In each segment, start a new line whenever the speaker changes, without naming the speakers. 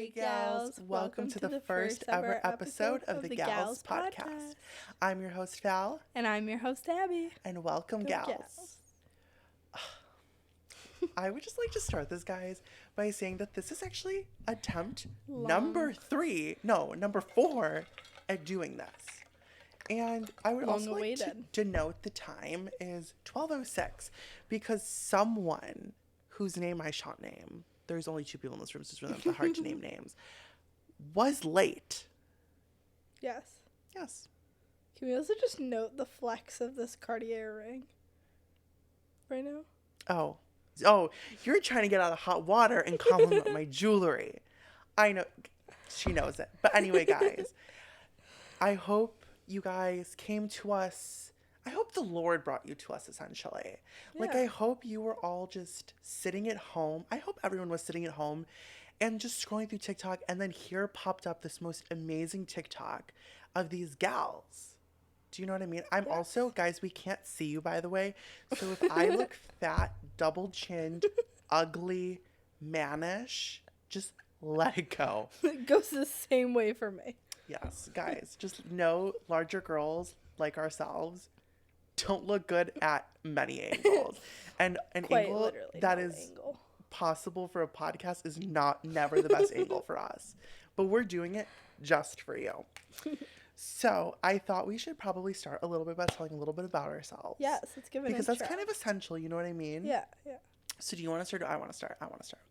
Hey gals, welcome to the first ever episode of the Gals Podcast.
I'm your host Fal.
And I'm your host Abby.
And welcome,
Go
gals. I would just like to start this, guys, by saying that this is actually attempt number 4 at doing this. And I would also like to denote the time is 12:06 because someone whose name I shan't name, there's only 2 people in this room, so it's really hard to name names, was late.
Yes.
Yes.
Can we also just note the flex of this Cartier ring right now?
Oh, you're trying to get out of hot water and compliment my jewelry. I know. She knows it. But anyway, guys, I hope you guys came to us. I hope the Lord brought you to us, essentially. Yeah. Like, I hope you were all just sitting at home. I hope everyone was sitting at home and just scrolling through TikTok, and then here popped up this most amazing TikTok of these gals. Do you know what I mean? I'm also, guys, we can't see you, by the way. So if I look fat, double-chinned, ugly, mannish, just let it go.
It goes the same way for me.
Yes, guys, just know larger girls like ourselves don't look good at many angles. And an
Quite
angle that is possible for a podcast is never the best angle for us. But we're doing it just for you. So I thought we should probably start a little bit by telling a little bit about ourselves.
Yes, let's give it
because that's kind of essential, you know what I mean?
Yeah.
So do you want to start or I want to start? I want to start.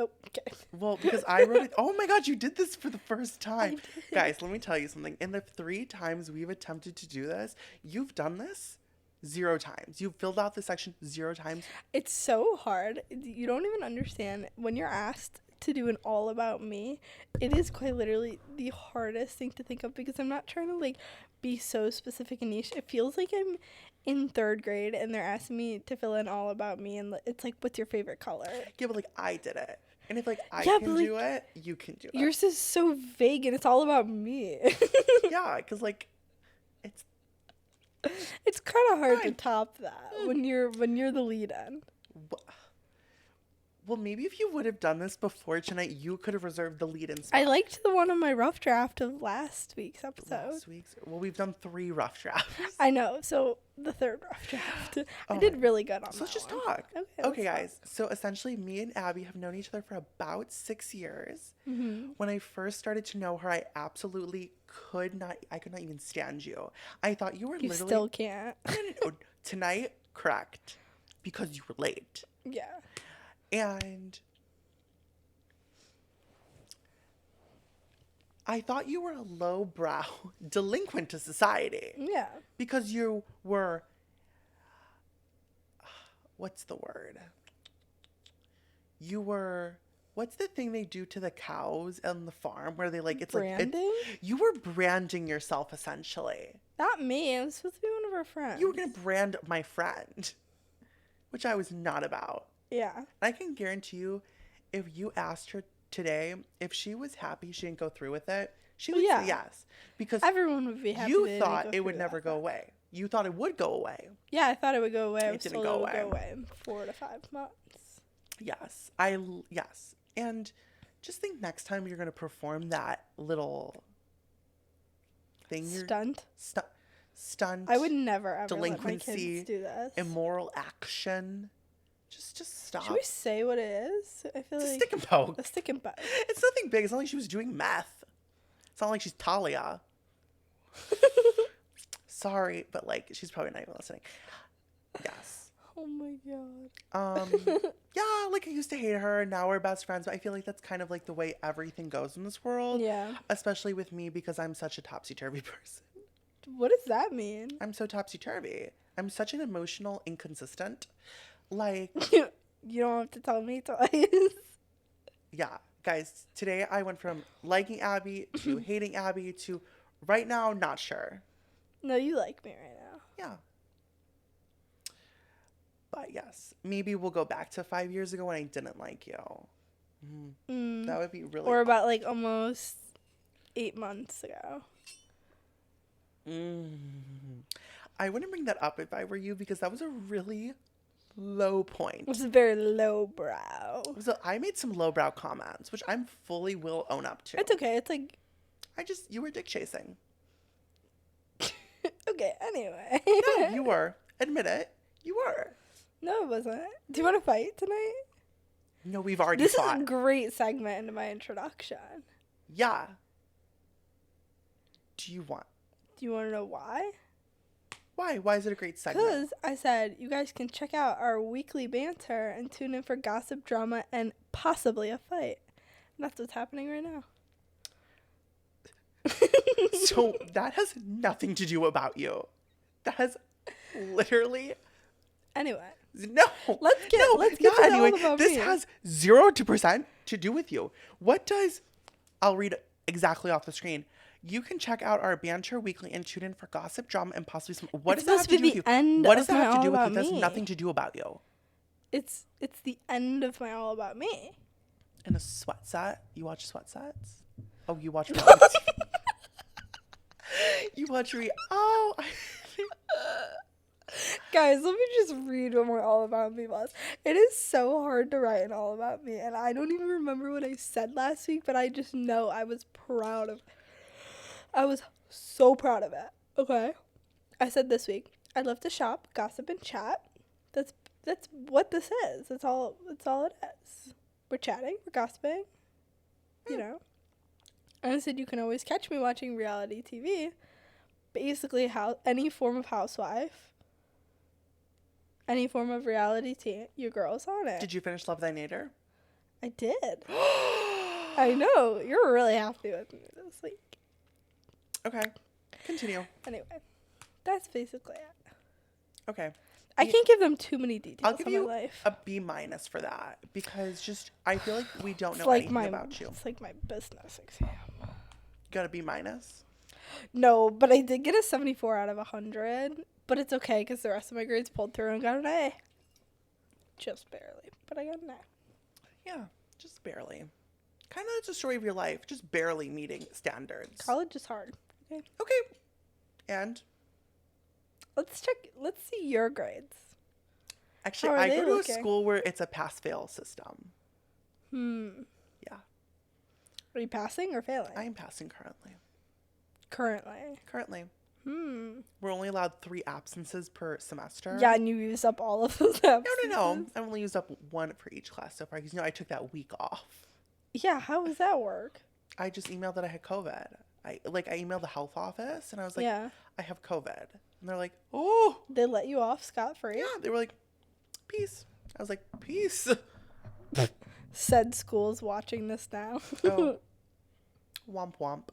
Oh, okay.
Well, because I wrote it. Oh my God, you did this for the first time. Guys, let me tell you something. In the 3 times we've attempted to do this, you've done this 0 times. You've filled out the section 0 times.
It's so hard. You don't even understand. When you're asked to do an all about me, it is quite literally the hardest thing to think of because I'm not trying to like be so specific and niche. It feels like I'm in 3rd grade and they're asking me to fill in all about me and it's like, what's your favorite color?
Yeah, but like I did it. And if like I can do it, you can do it.
Yours is so vague and it's all about me.
Yeah, because like
it's kind of hard to top that when you're the lead in.
Well, maybe if you would have done this before tonight, you could have reserved the lead-in spot.
I liked the one on my rough draft of last week's episode.
Well, we've done 3 rough drafts.
I know. So the 3rd rough draft, I did really good on that.
So let's just talk. Okay, guys. So essentially, me and Abby have known each other for about 6 years. Mm-hmm. When I first started to know her, I absolutely could not even stand you. I thought you were literally...
You still can't.
No. Tonight, correct. Because you were late.
Yeah.
And I thought you were a lowbrow delinquent to society.
Yeah.
Because you were, what's the word? You were, what's the thing they do to the cows on the farm where they like, it's
branding?
Like, you were branding yourself essentially.
Not me. I was supposed to be one of our friends.
You were going to brand my friend, which I was not about.
Yeah.
I can guarantee you, if you asked her today, if she was happy she didn't go through with it, she would say yes. Because
everyone would be happy.
You thought it would never go away. You thought it would go away.
Yeah, I thought it would go away.
It didn't go away.
It would go away in 4 to 5 months.
Yes. Yes. And just think next time you're going to perform that little thing. Stunt.
I would never ever
delinquency,
let my kids do this.
Immoral action. Just stop.
Should we say what it is? I feel
it's
like
a stick and poke.
A stick and poke.
It's nothing big. It's not like she was doing meth. It's not like she's Talia. Sorry, but like she's probably not even listening. Yes.
Oh my God.
Yeah, like I used to hate her. Now we're best friends. But I feel like that's kind of like the way everything goes in this world.
Yeah.
Especially with me because I'm such a topsy-turvy person.
What does that mean?
I'm so topsy-turvy. I'm such an emotional inconsistent. Like,
you don't have to tell me twice.
Yeah, guys, today I went from liking Abby to hating Abby to right now not sure.
No, you like me right now.
Yeah. But yes, maybe we'll go back to 5 years ago when I didn't like you. That would be really...
Or about like almost 8 months ago.
I wouldn't bring that up if I were you because that was a really low point.
It was very lowbrow.
So I made some lowbrow comments, which I'm fully will own up to.
It's okay. It's like,
You were dick chasing.
okay, anyway.
No, you were. Admit it. You were.
No, it wasn't. Do you want to fight tonight?
No, we've already
This
fought.
is a great segment into my introduction.
Yeah. Do you want?
Do you want to know why?
Why? Why is it a great segment?
Because I said you guys can check out our weekly banter and tune in for gossip, drama, and possibly a fight. And that's what's happening right now.
So that has nothing to do about you. That has literally
Anyway,
no.
let's get to
anyway.
all about
This
me.
has 0% to do with you. What does? I'll read exactly off the screen. You can check out our banter weekly and tune in for gossip, drama, and possibly some. What
It's
does that have
supposed to
to
be
do with
the
you?
end
What does
of
that
my
have to do
All
with you?
About
That's
Me.
nothing to do about you.
It's the end of my All About Me.
In a sweat set? You watch sweat sets? Oh, you watch reality TV. You watch Oh.
Guys, let me just read what my All About Me was. It is so hard to write an All About Me, and I don't even remember what I said last week, but I just know I was proud of. I was so proud of it. Okay, I said this week, I love to shop, gossip, and chat. That's what this is. That's all it is. We're chatting, we're gossiping, you know. And I said you can always catch me watching reality TV, basically any form of housewife, any form of reality TV, your girl's on it.
Did you finish Love Thy Nader?
I did. I know. You're really happy with me this week.
Okay. Continue.
Anyway, that's basically it.
Okay.
I can't give them too many details
I'll give
on
you
my life.
a B- for that because I feel like we don't know
like
anything about you.
It's like my business exam.
You got a B-?
No, but I did get a 74 out of 100. But it's okay because the rest of my grades pulled through and got an A. Just barely, but I got an A.
Yeah, just barely. Kind of the story of your life, just barely meeting standards.
College is hard. Okay.
Okay. And?
Let's see your grades.
Actually,
How are
I
they
go to
looking?
a school where it's a pass-fail system. Yeah.
Are you passing or failing?
I am passing currently.
Currently.
We're only allowed 3 absences per semester.
Yeah, and you used up all of those absences.
No. I only used up 1 for each class so far because, I took that week off.
Yeah, how does that work?
I just emailed that I had COVID. I emailed the health office and I was like,
Yeah.
I have COVID. And they're like, oh.
They let you off scot-free?
Yeah, they were like, peace. I was like, peace.
Said school's watching this now.
Oh. Womp womp.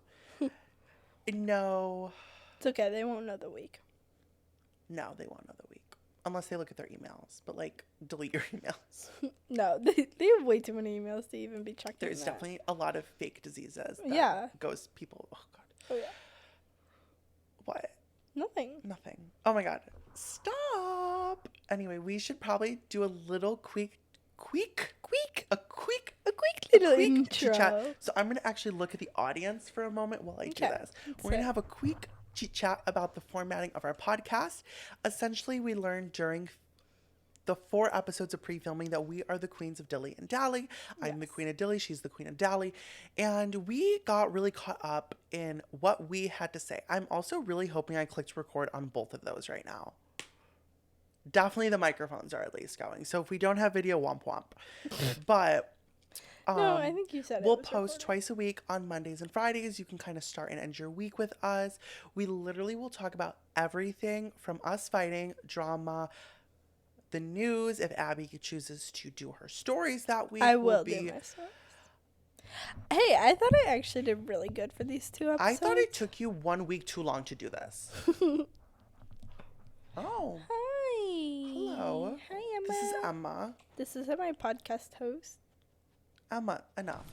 No.
It's okay, they won't know the week.
No, they won't know the week. Unless they look at their emails. But, delete your emails.
No, they have way too many emails to even be checking.
There's definitely a lot of fake diseases. That
Yeah.
Ghost people. Oh, God.
Oh, yeah.
What?
Nothing.
Nothing. Oh, my God. Stop. Anyway, we should probably do a little quick
Little intro.
chit-chat. So I'm going to actually look at the audience for a moment while I do
Okay,
this. We're going to have a quick chit-chat about the formatting of our podcast. Essentially, we learned during the 4 episodes of pre-filming that we are the queens of dilly and dally. I'm the queen of dilly. She's the queen of dally. And we got really caught up in what we had to say. I'm also really hoping I clicked record on both of those right now. Definitely the microphones are at least going. So if we don't have video, womp womp. But
No, I think you said
we'll
it was
post
recorded.
twice a week on Mondays and Fridays. You can kind of start and end your week with us. We literally will talk about everything from us fighting, drama, the news. If Abby chooses to do her stories that week,
I will do my stories. Hey, I thought I actually did really good for these 2 episodes.
I thought it took you 1 week too long to do this. Oh.
Hi.
Hello.
Hi, Emma.
This is Emma.
This is my podcast host.
Emma, enough.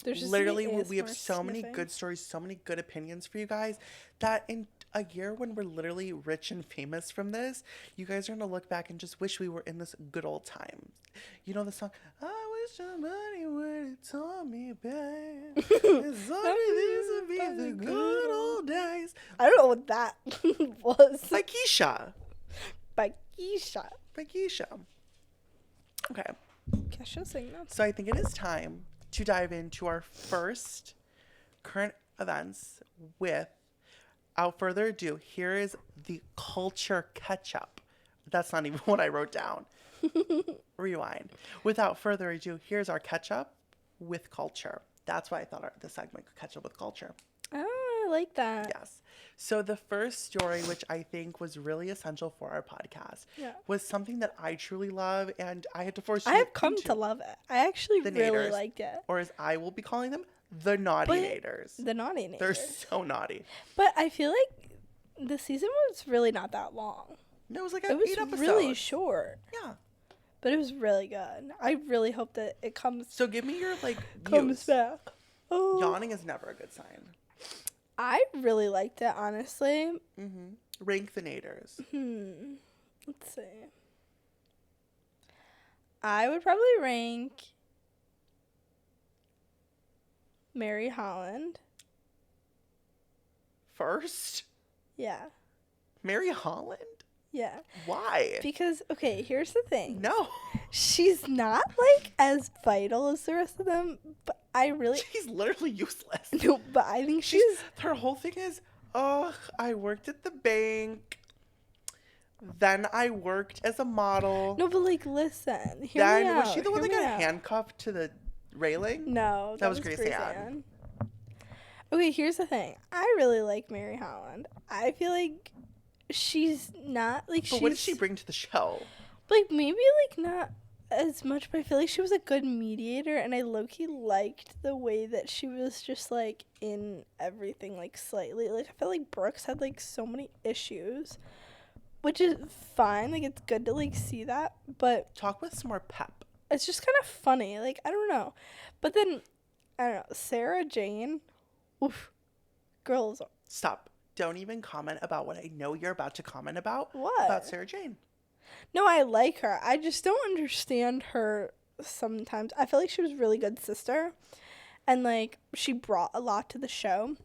There's just
Literally,
some
we have
ASMR
so many
sniffing.
good stories, so many good opinions for you guys that in a year when we're literally rich and famous from this, you guys are going to look back and just wish we were in this good old time. You know the song, I wish somebody would have told me back. It's only these would be the good old days.
I don't know what that was.
Like Keisha.
by Keisha.
Okay.
Kesha sing that.
So I think it is time to dive into our first current events. Without further ado, here is the culture catch-up. That's not even what I wrote down. Rewind. Without further ado, here's our catch-up with culture. That's why I thought the segment could catch up with culture.
Oh, I like that.
Yes. So the first story, which I think was really essential for our podcast, was something that I truly love, and I had to force you
I have come
into
to love it. I actually
the
really
naders,
liked it.
or as I will be calling them, the naughty naders.
The naughty naders.
They're so naughty.
But I feel like the season was really not that long.
No, it was like
it
8
was
episodes.
Really short.
Yeah.
But it was really good. I really hope that it comes.
So give me your
comes back. Oh.
Yawning is never a good sign.
I really liked it, honestly.
Rank the naders.
Let's see. I would probably rank Mary Holland
First?
Yeah.
Mary Holland?
Yeah.
Why?
Because, okay, here's the thing.
No.
She's not, as vital as the rest of them, but I really...
She's literally useless.
No, but I think
Her whole thing is, I worked at the bank. Then I worked as a model.
No, but, listen.
Was she the one that got handcuffed to the railing?
No.
That was Grace Ann.
Okay, here's the thing. I really like Mary Holland. I feel like she's not,
But what did she bring to the show?
Maybe, not as much, but I feel like she was a good mediator, and I low-key liked the way that she was just, in everything, slightly. I felt like Brooks had, so many issues, which is fine. It's good to, see that, but...
Talk with some more pep.
It's just kind of funny. I don't know. But then, I don't know, Sarah Jane, oof, girls...
Stop. Don't even comment about what I know you're about to comment about.
What?
About Sarah Jane.
No, I like her. I just don't understand her sometimes. I feel like she was a really good sister. And, she brought a lot to the show.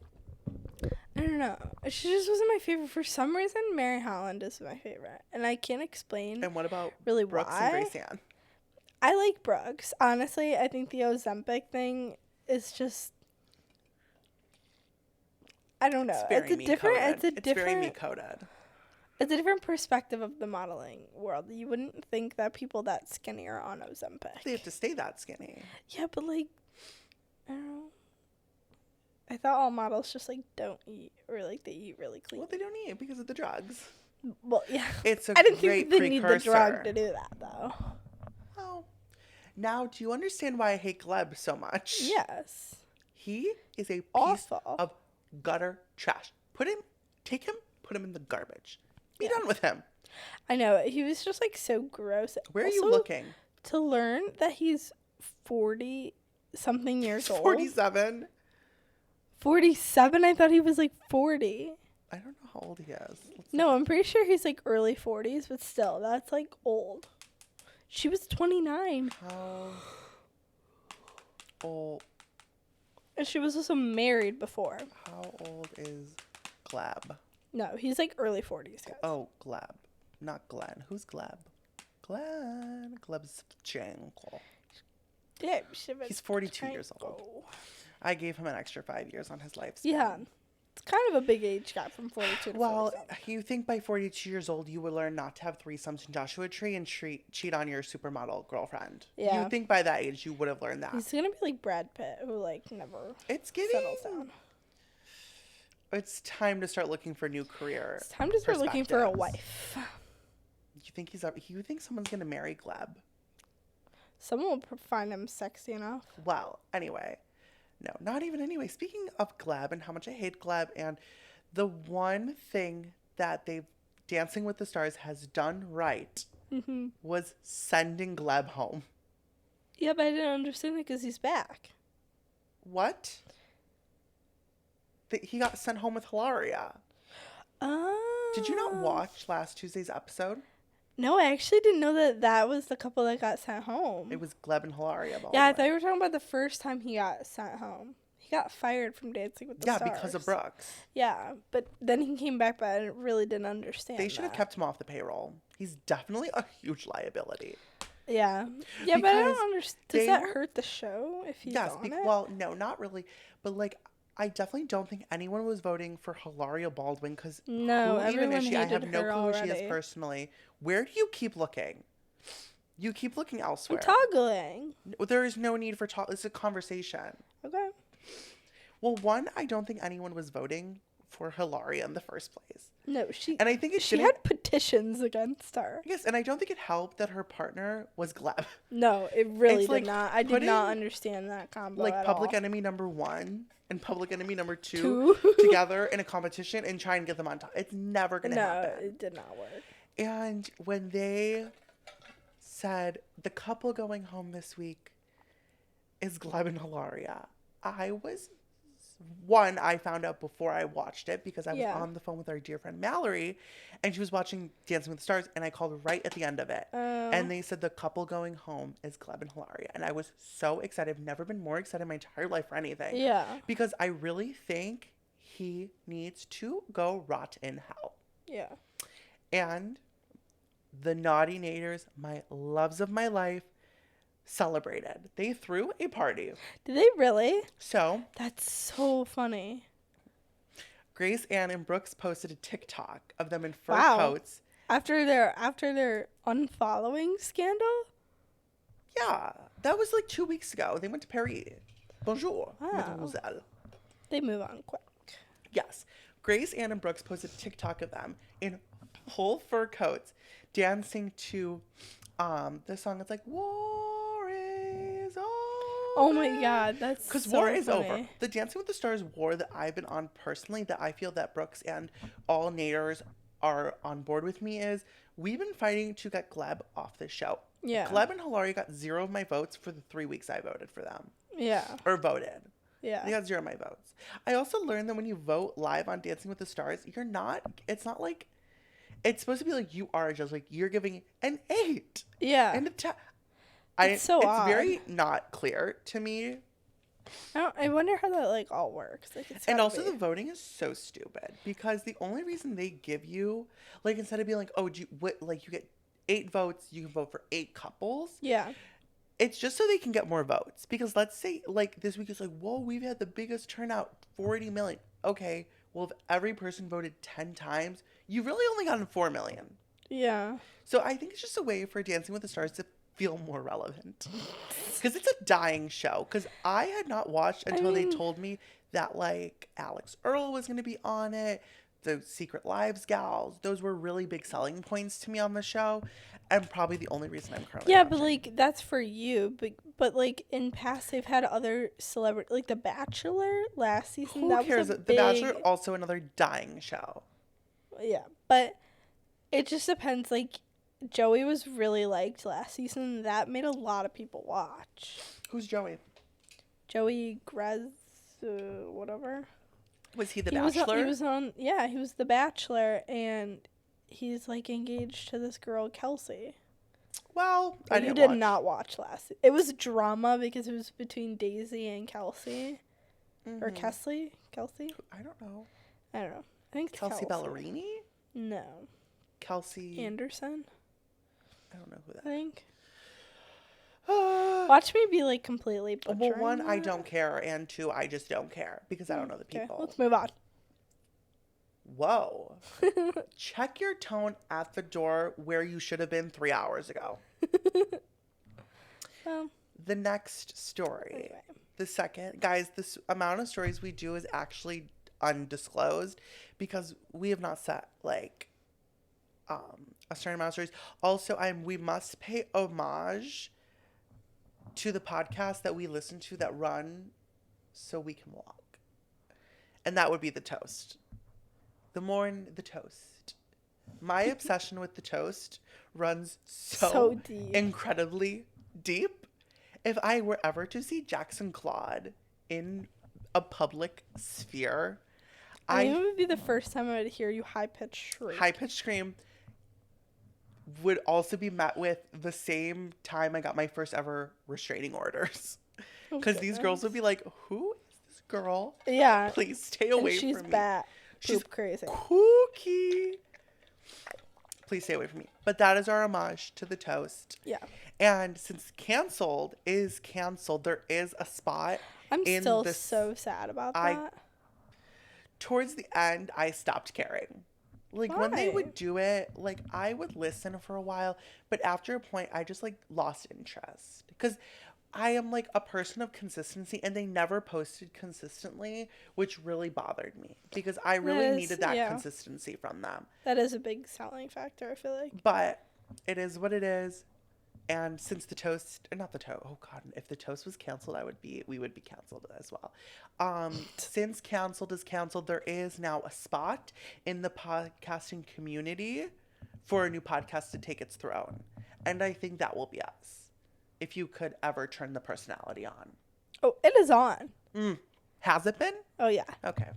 I don't know. She just wasn't my favorite. For some reason, Mary Holland is my favorite. And I can't explain
And what about
really
Brooks
why.
and Grace Ann?
I like Brooks. Honestly, I think the Ozempic thing is just... I don't know. It's a
very me-coded.
It's a different perspective of the modeling world. You wouldn't think that people that skinny are on Ozempic.
They have to stay that skinny.
Yeah, but I don't know. I thought all models just don't eat, or they eat really clean.
Well, they don't eat because of the drugs.
Well, yeah.
It's a
I didn't
great
think they need the drug
precursor.
to do that, though.
Well, now do you understand why I hate Gleb so much?
Yes.
He is a piece
Awful.
of gutter trash. Take him, put him in the garbage. Be done with him.
I know. He was just so gross.
Where are you looking?
To learn that he's 40-something years old.
47.
47? I thought he was 40.
I don't know how old he is.
No, I'm pretty sure he's early 40s, but still, that's old. She was 29.
How old?
And she was also married before.
How old is Gleb?
No, he's early 40s, guys.
Oh, Gleb. Not Glenn. Who's Gleb? Glenn. Gleb's Jankel.
Yeah,
he's 42 years old. I gave him an extra 5 years on his lifespan.
Yeah. It's kind of a big age gap from 42 to 47.
You think by 42 years old you would learn not to have threesomes in Joshua Tree and cheat on your supermodel girlfriend.
Yeah.
You think by that age you would have learned that.
He's going to be like Brad Pitt, who never settles down.
It's time to start looking for a new career.
It's time to start looking for a wife.
You think you think someone's going to marry Gleb?
Someone will find him sexy enough.
Well, anyway. No, not even anyway. Speaking of Gleb and how much I hate Gleb, and the one thing that Dancing with the Stars has done right was sending Gleb home.
Yeah, but I didn't understand it because he's back.
What? He got sent home with Hilaria. Did you not watch last Tuesday's episode?
No, I actually didn't know that was the couple that got sent home.
It was Gleb and Hilaria.
Yeah, I thought you were talking about the first time he got sent home. He got fired from Dancing with the Stars.
Yeah, because of Brooks.
Yeah, but then he came back, but I really didn't understand
They should have kept him off the payroll. he's definitely a huge liability.
Yeah. Yeah, but I
Because
don't understand. Does that hurt the show if he's on it?
Well, no, not really. But, like, I definitely don't think anyone was voting for Hilaria Baldwin because
No,
who even is
everyone
she? I have
hated
no
her
clue who she is
already.
personally. Where do you keep looking? You keep looking
I'm
elsewhere.
toggling.
There is no need for talk. It's a conversation.
Okay.
Well, one, I don't think anyone was voting for Hilaria in the first place.
No,
And I think
she had petitions against her.
Yes, and I don't think it helped that her partner was Gleb.
No, it really
It's
did
like
not. I did not understand that combo
like
at
Public
all.
Enemy number 1 and Public Enemy number 2
Two.
together in a competition and try and get them on top. It's never going to happen.
No, it did not work.
And when they said the couple going home this week is Gleb and Hilaria, I found out before I watched it because I was on the phone with our dear friend Mallory and she was watching Dancing with the Stars and I called right at the end of it. And they said the couple going home is Gleb and Hilaria. And I was so excited. I've never been more excited in my entire life for anything.
Yeah.
Because I really think he needs to go rot in hell.
Yeah.
And the Naughty Naders, my loves of my life, celebrated. They threw a party.
Did they really?
So
that's so funny.
Grace, Ann, and Brooks posted a TikTok of them in fur coats.
After their unfollowing scandal?
Yeah. That was like 2 weeks ago. They went to Paris. Bonjour, mademoiselle.
They move on quick.
Yes. Grace, Ann, and Brooks posted a TikTok of them in whole fur coats dancing to the song. It's like, war is over.
Oh my god, that's
because
so
war is
funny.
over. The Dancing with the Stars war that I've been on personally, that I feel that Brooks and all Naders are on board with me, is we've been fighting to get Gleb off this show.
Yeah.
Gleb and Hilaria got 0 of my votes for the 3 weeks I voted for them.
Yeah.
Or voted.
Yeah.
They got 0 of my votes. I also learned that when you vote live on Dancing with the Stars, it's not like, it's supposed to be like you are a judge, like you're giving an 8.
Yeah.
And
it's so odd.
It's very not clear to me.
I wonder how that like all works. Like,
and also the voting is so stupid because the only reason they give you, like, instead of being like, oh, you get 8 votes, you can vote for 8 couples.
Yeah.
It's just so they can get more votes. Because let's say, like, this week is like, whoa, we've had the biggest turnout, 40 million. Okay, well, if every person voted 10 times, you really only gotten 4 million.
Yeah.
So I think it's just a way for Dancing with the Stars to feel more relevant. Because it's a dying show. Because I had not watched until they told me that, like, Alex Earl was going to be on it. The Secret Lives gals. Those were really big selling points to me on the show. And probably the only reason I'm currently watching.
But, like, that's for you. But like, in past, they've had other celebrities. Like, The Bachelor last season.
Who cares? The Bachelor, also another dying show.
Yeah. But it just depends. Like, Joey was really liked last season. That made a lot of people watch.
Who's Joey?
Joey Grez, whatever.
Was he the Bachelor?
He was the Bachelor, and he's like engaged to this girl Kelsey.
Well, I didn't
You did not watch last. It was drama because it was between Daisy and Kelsey, or Kelsey.
I don't know.
I don't know. I think it's
Kelsey Ballerini.
No.
Kelsey
Anderson.
I don't know who that.
I think. Watch me be like completely butchering.
Well, 1, I don't care, and 2, I just don't care because I don't know the people.
Let's move on.
Whoa. Check your tone at the door where you should have been 3 hours ago. The next story.
Anyway.
The second. Guys, this amount of stories we do is actually undisclosed because we have not set, like, a certain amount of stories. Also, we must pay homage to the podcast that we listen to that run so we can walk. And that would be The Toast. The Toast. My obsession with The Toast runs so
deep.
Incredibly deep. If I were ever to see Jackson Claude in a public sphere,
I think it would be the first time I would hear you high-pitched shriek.
High-pitched scream would also be met with the same time I got my first ever restraining orders. Because these girls would be like, who is this girl?
Yeah.
Please stay away from me.
She's crazy.
Kooky. Please stay away from me. But that is our homage to the toast.
Yeah.
And since canceled is canceled, there is a spot.
I'm
in
still
this,
so sad about
I
that.
Towards the end, I stopped caring. Like, when they
Why?
would do it, like, I would listen for a while, but after a point, I just, like, lost interest. Because I am, like, a person of consistency, and they never posted consistently, which really bothered me. Because I really needed that consistency from them.
That is a big selling factor, I feel like.
But it is what it is. And since the toast, not the toast, oh God, if the toast was canceled, we would be canceled as well. Since canceled is canceled, there is now a spot in the podcasting community for a new podcast to take its throne. And I think that will be us. If you could ever turn the personality on.
Oh, it is on.
Has it been?
Oh, yeah.
Okay.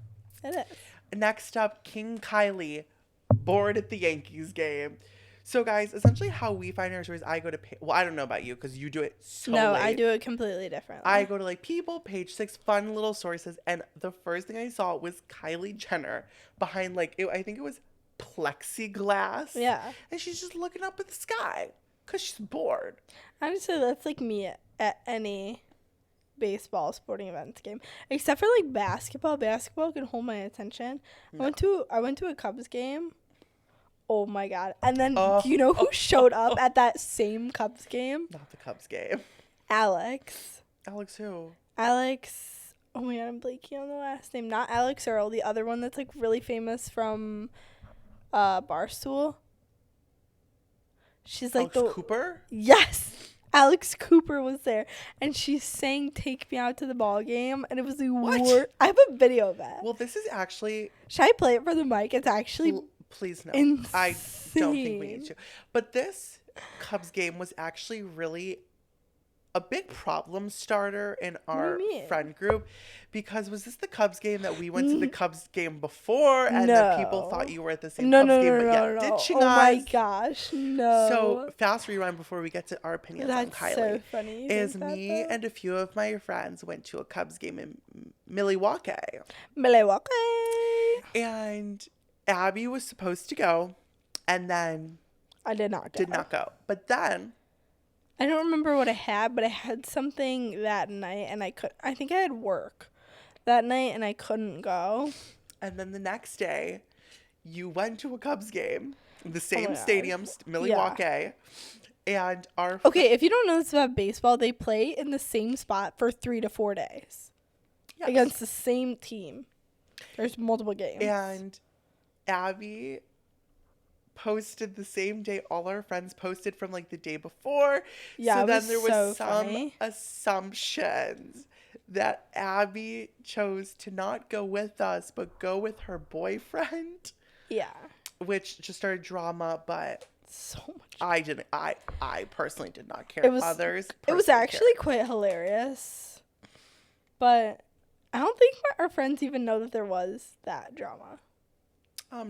It is.
Next up, King Kylie, bored at the Yankees game. So, guys, essentially how we find our stories, I go to, I don't know about you because you do it so
No,
late.
I do it completely differently.
I go to, like, People, page 6, fun little sources, and the first thing I saw was Kylie Jenner behind, like, I think it was plexiglass.
Yeah.
And she's just looking up at the sky because she's bored.
Honestly, that's, like, me at any baseball sporting events game. Except for, like, basketball. Basketball can hold my attention. No. I went to a Cubs game. Oh my God. And then do you know who showed up at that same Cubs game?
Not the Cubs game.
Alex.
Alex who?
Alex. Oh my God, I'm blanking on the last name. Not Alex Earl, the other one that's like really famous from Barstool. She's like
Alex Cooper?
Yes. Alex Cooper was there, and she sang "Take Me Out to the Ball Game," and it was the worst. I have a video of that.
Well, this is actually.
Should I play it for the mic? It's actually
please no.
Insane.
I don't think we need to. But this Cubs game was actually really a big problem starter in our friend group, because was this the Cubs game that we went to the Cubs game before and that people thought you were at the same Cubs game, but yet ditching us?
Oh my gosh, no.
So fast rewind before we get to our opinions on Kylie.
So funny.
Is me and a few of my friends went to a Cubs game in Milwaukee. And Abby was supposed to go, and then
I did not go.
But then
I don't remember what I had, but I had something that night, and I think I had work that night, and I couldn't go.
And then the next day, you went to a Cubs game, the same stadium, Milwaukee, and
okay, if you don't know this about baseball, they play in the same spot for 3 to 4 days against the same team. There's multiple games.
And Abby posted the same day all our friends posted from like the day before.
Yeah,
so then there was
some
assumptions that Abby chose to not go with us but go with her boyfriend.
Yeah.
Which just started drama, but
so much.
I personally did not care.
It was actually quite hilarious. But I don't think our friends even know that there was that drama.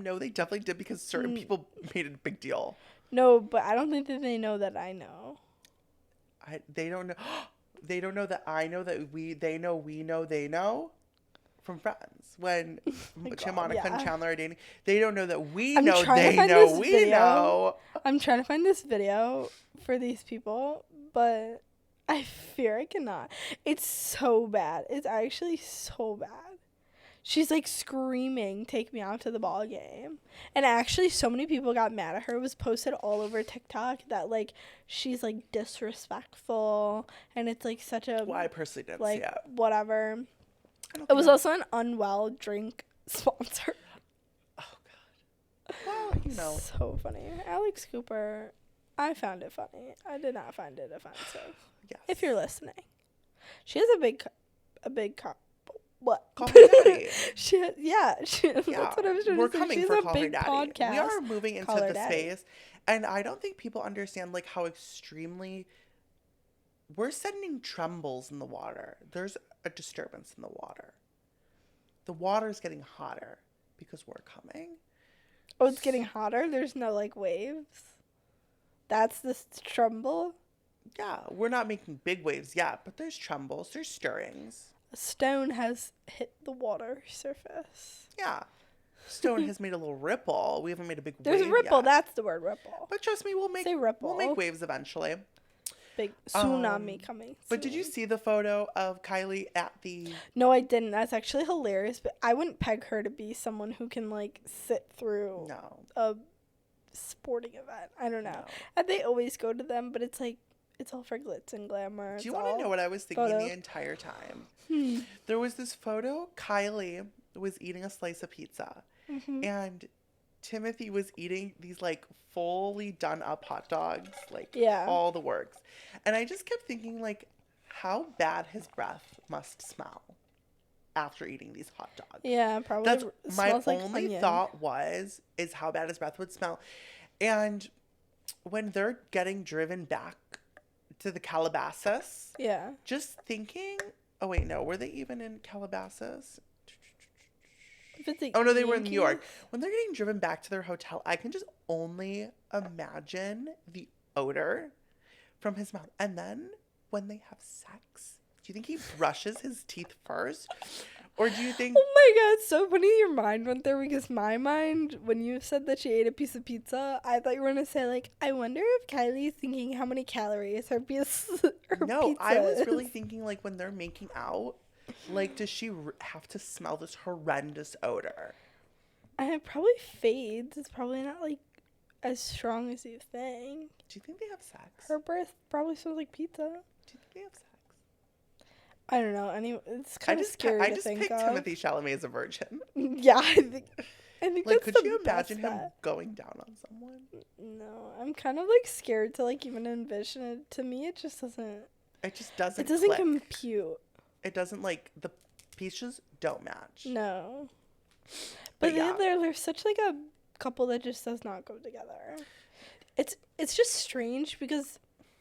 No, they definitely did because certain people made it a big deal.
No, but I don't think that they know that I know.
They don't know. They don't know that I know that they know from Friends. When Monica and Chandler are dating, they don't know that we know they know we know.
I'm trying to find this video for these people, but I fear I cannot. It's so bad. It's actually so bad. She's like screaming, "Take me out to the ball game." And actually so many people got mad at her. It was posted all over TikTok that like she's like disrespectful, and it's like such a
I personally didn't
like
see it.
Whatever. It was also an Unwell drink sponsor.
Oh God. Well,
So funny. Alex Cooper, I found it funny. I did not find it offensive.
Yes.
If you're listening. She has a big what?
Call me daddy.
That's what I was trying
We're
to say.
coming
She
for
has a
Call
big
Me Daddy.
podcast.
We are moving into
Call her
the
daddy.
space, and I don't think people understand like how extremely we're sending trembles in the water. There's a disturbance in the water. The water's getting hotter because we're coming.
Oh, it's getting hotter? There's no like waves? That's the tremble?
Yeah, we're not making big waves yet, but there's trembles, there's stirrings.
A stone has hit the water surface.
Yeah. Stone has made a little ripple. We haven't made a big
There's
wave
a ripple.
yet.
That's the word, ripple.
But trust me,
Say ripple.
we'll make waves eventually.
Big tsunami coming.
But did you see the photo of Kylie at the...
No, I didn't. That's actually hilarious. But I wouldn't peg her to be someone who can, like, sit through a sporting event. I don't know.
No.
And they always go to them, but it's like, it's all for glitz and glamour.
Do you want to know what I was thinking the entire time? There was this photo. Kylie was eating a slice of pizza. And Timothy was eating these, like, fully done up hot dogs. Like, all the works. And I just kept thinking, like, how bad his breath must smell after eating these hot dogs.
Yeah, probably.
That's my only thought is how bad his breath would smell. And when they're getting driven back to the Calabasas, just thinking, oh wait, no, were they even in Calabasas? Oh no, they were in New York. When they're getting driven back to their hotel, I can just only imagine the odor from his mouth. And then when they have sex, do you think he brushes his teeth first? Or do you think...
Oh my god, it's so funny your mind went there, because my mind, when you said that she ate a piece of pizza, I thought you were going to say, like, I wonder if Kylie's thinking how many calories her pizza
No, I was really thinking, like, when they're making out, like, does she have to smell this horrendous odor?
It probably fades. It's probably not, like, as strong as you think.
Do you think they have sex?
Her breath probably smells like pizza.
Do you think they have sex?
I don't know. It's kind of scary to think of.
I just picked Timothy Chalamet as a virgin.
Yeah, I think
like,
that's
could
the
you imagine
best
him
bet.
going down on someone?
No, I'm kind of, like, scared to, like, even envision it. To me, it just doesn't.
It just doesn't.
It doesn't
click.
compute.
It doesn't, like, the pieces don't match.
No. But
yeah.
they're such, like, a couple that just does not go together. It's just strange because,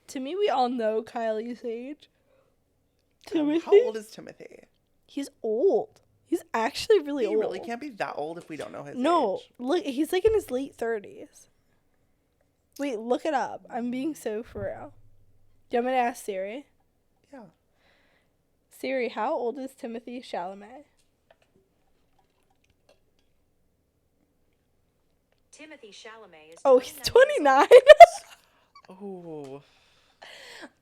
to me, we all know Kylie's age.
How old is Timothy?
He's old. He's actually really old.
He really can't be that old if we don't know his age.
No, look, he's like in his late 30s. Wait, look it up. I'm being so for real. Do you want me to ask Siri?
Yeah.
Siri, how old is Timothy Chalamet?
Timothy Chalamet is...
Oh, he's 29.
Oh.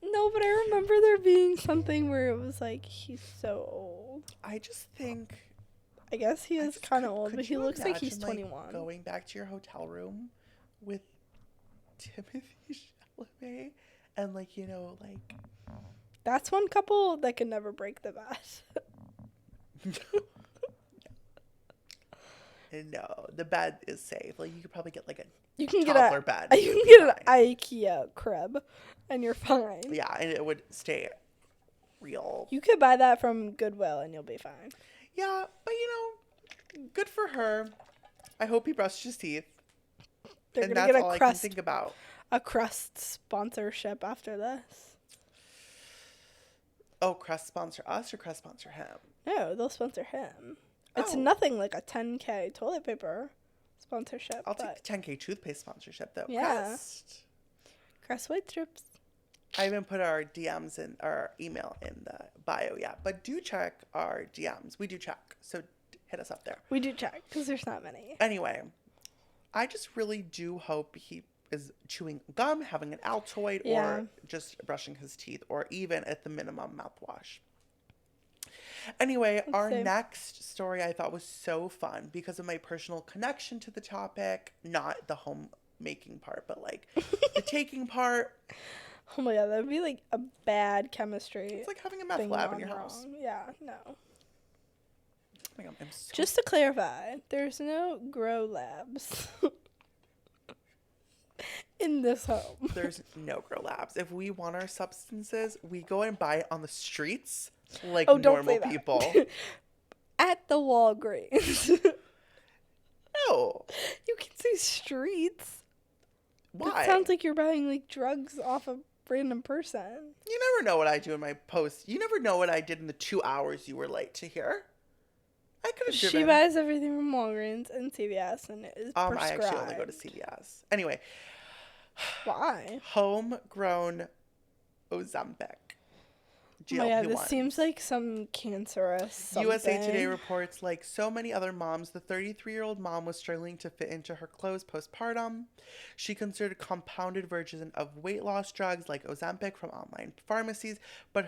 No, but I remember there being something where it was like, he's so old.
I just think...
I guess he is kind of old, but he looks like he's
imagine,
21.
Like, going back to your hotel room with Timothy Chalamet and, like, you know, like...
That's one couple that can never break the bat.
No, the bed is safe. Like, you could probably get, like, a
toddler
bed.
You can get an IKEA crib, and you're fine.
Yeah, and it would stay real.
You could buy that from Goodwill, and you'll be fine.
Yeah, but, you know, good for her. I hope he brushed his teeth.
They're
and
gonna
that's
get
all I can think about.
A Crust sponsorship after this.
Oh, Crest sponsor us or Crest sponsor him?
No, they'll sponsor him. It's
Oh.
nothing like a 10K toilet paper sponsorship.
I'll take the 10K toothpaste sponsorship, though.
Yeah.
Crest.
Crest white strips.
I haven't put our DMs and our email in the bio yet, but do check our DMs. We do check, so hit us up there.
We do check, because there's not many.
Anyway, I just really do hope he is chewing gum, having an Altoid, or just brushing his teeth, or even at the minimum mouthwash. Anyway, our next story I thought was so fun because of my personal connection to the topic, not the homemaking part, but like the taking part.
Oh my god, that would be like a bad chemistry.
It's like having a meth lab in your house.
Yeah, no.
Oh my god,
Just to clarify, there's no grow labs in this home.
There's no grow labs. If we want our substances, we go and buy it on the streets like normal people.
At the Walgreens.
No.
You can say streets.
Why?
It sounds like you're buying like drugs off a random person.
You never know what I do in my post. You never know what I did in the 2 hours you were late to here. I could have driven.
She buys everything from Walgreens and CVS, and it is prescribed.
I actually only go to CVS. Anyway.
Why?
Homegrown Ozempic
Oh my god, this
GLP-1s.
seems like some cancerous something.
USA Today reports, like so many other moms, the 33-year-old mom was struggling to fit into her clothes postpartum. She considered a compounded version of weight loss drugs like Ozempic from online pharmacies, but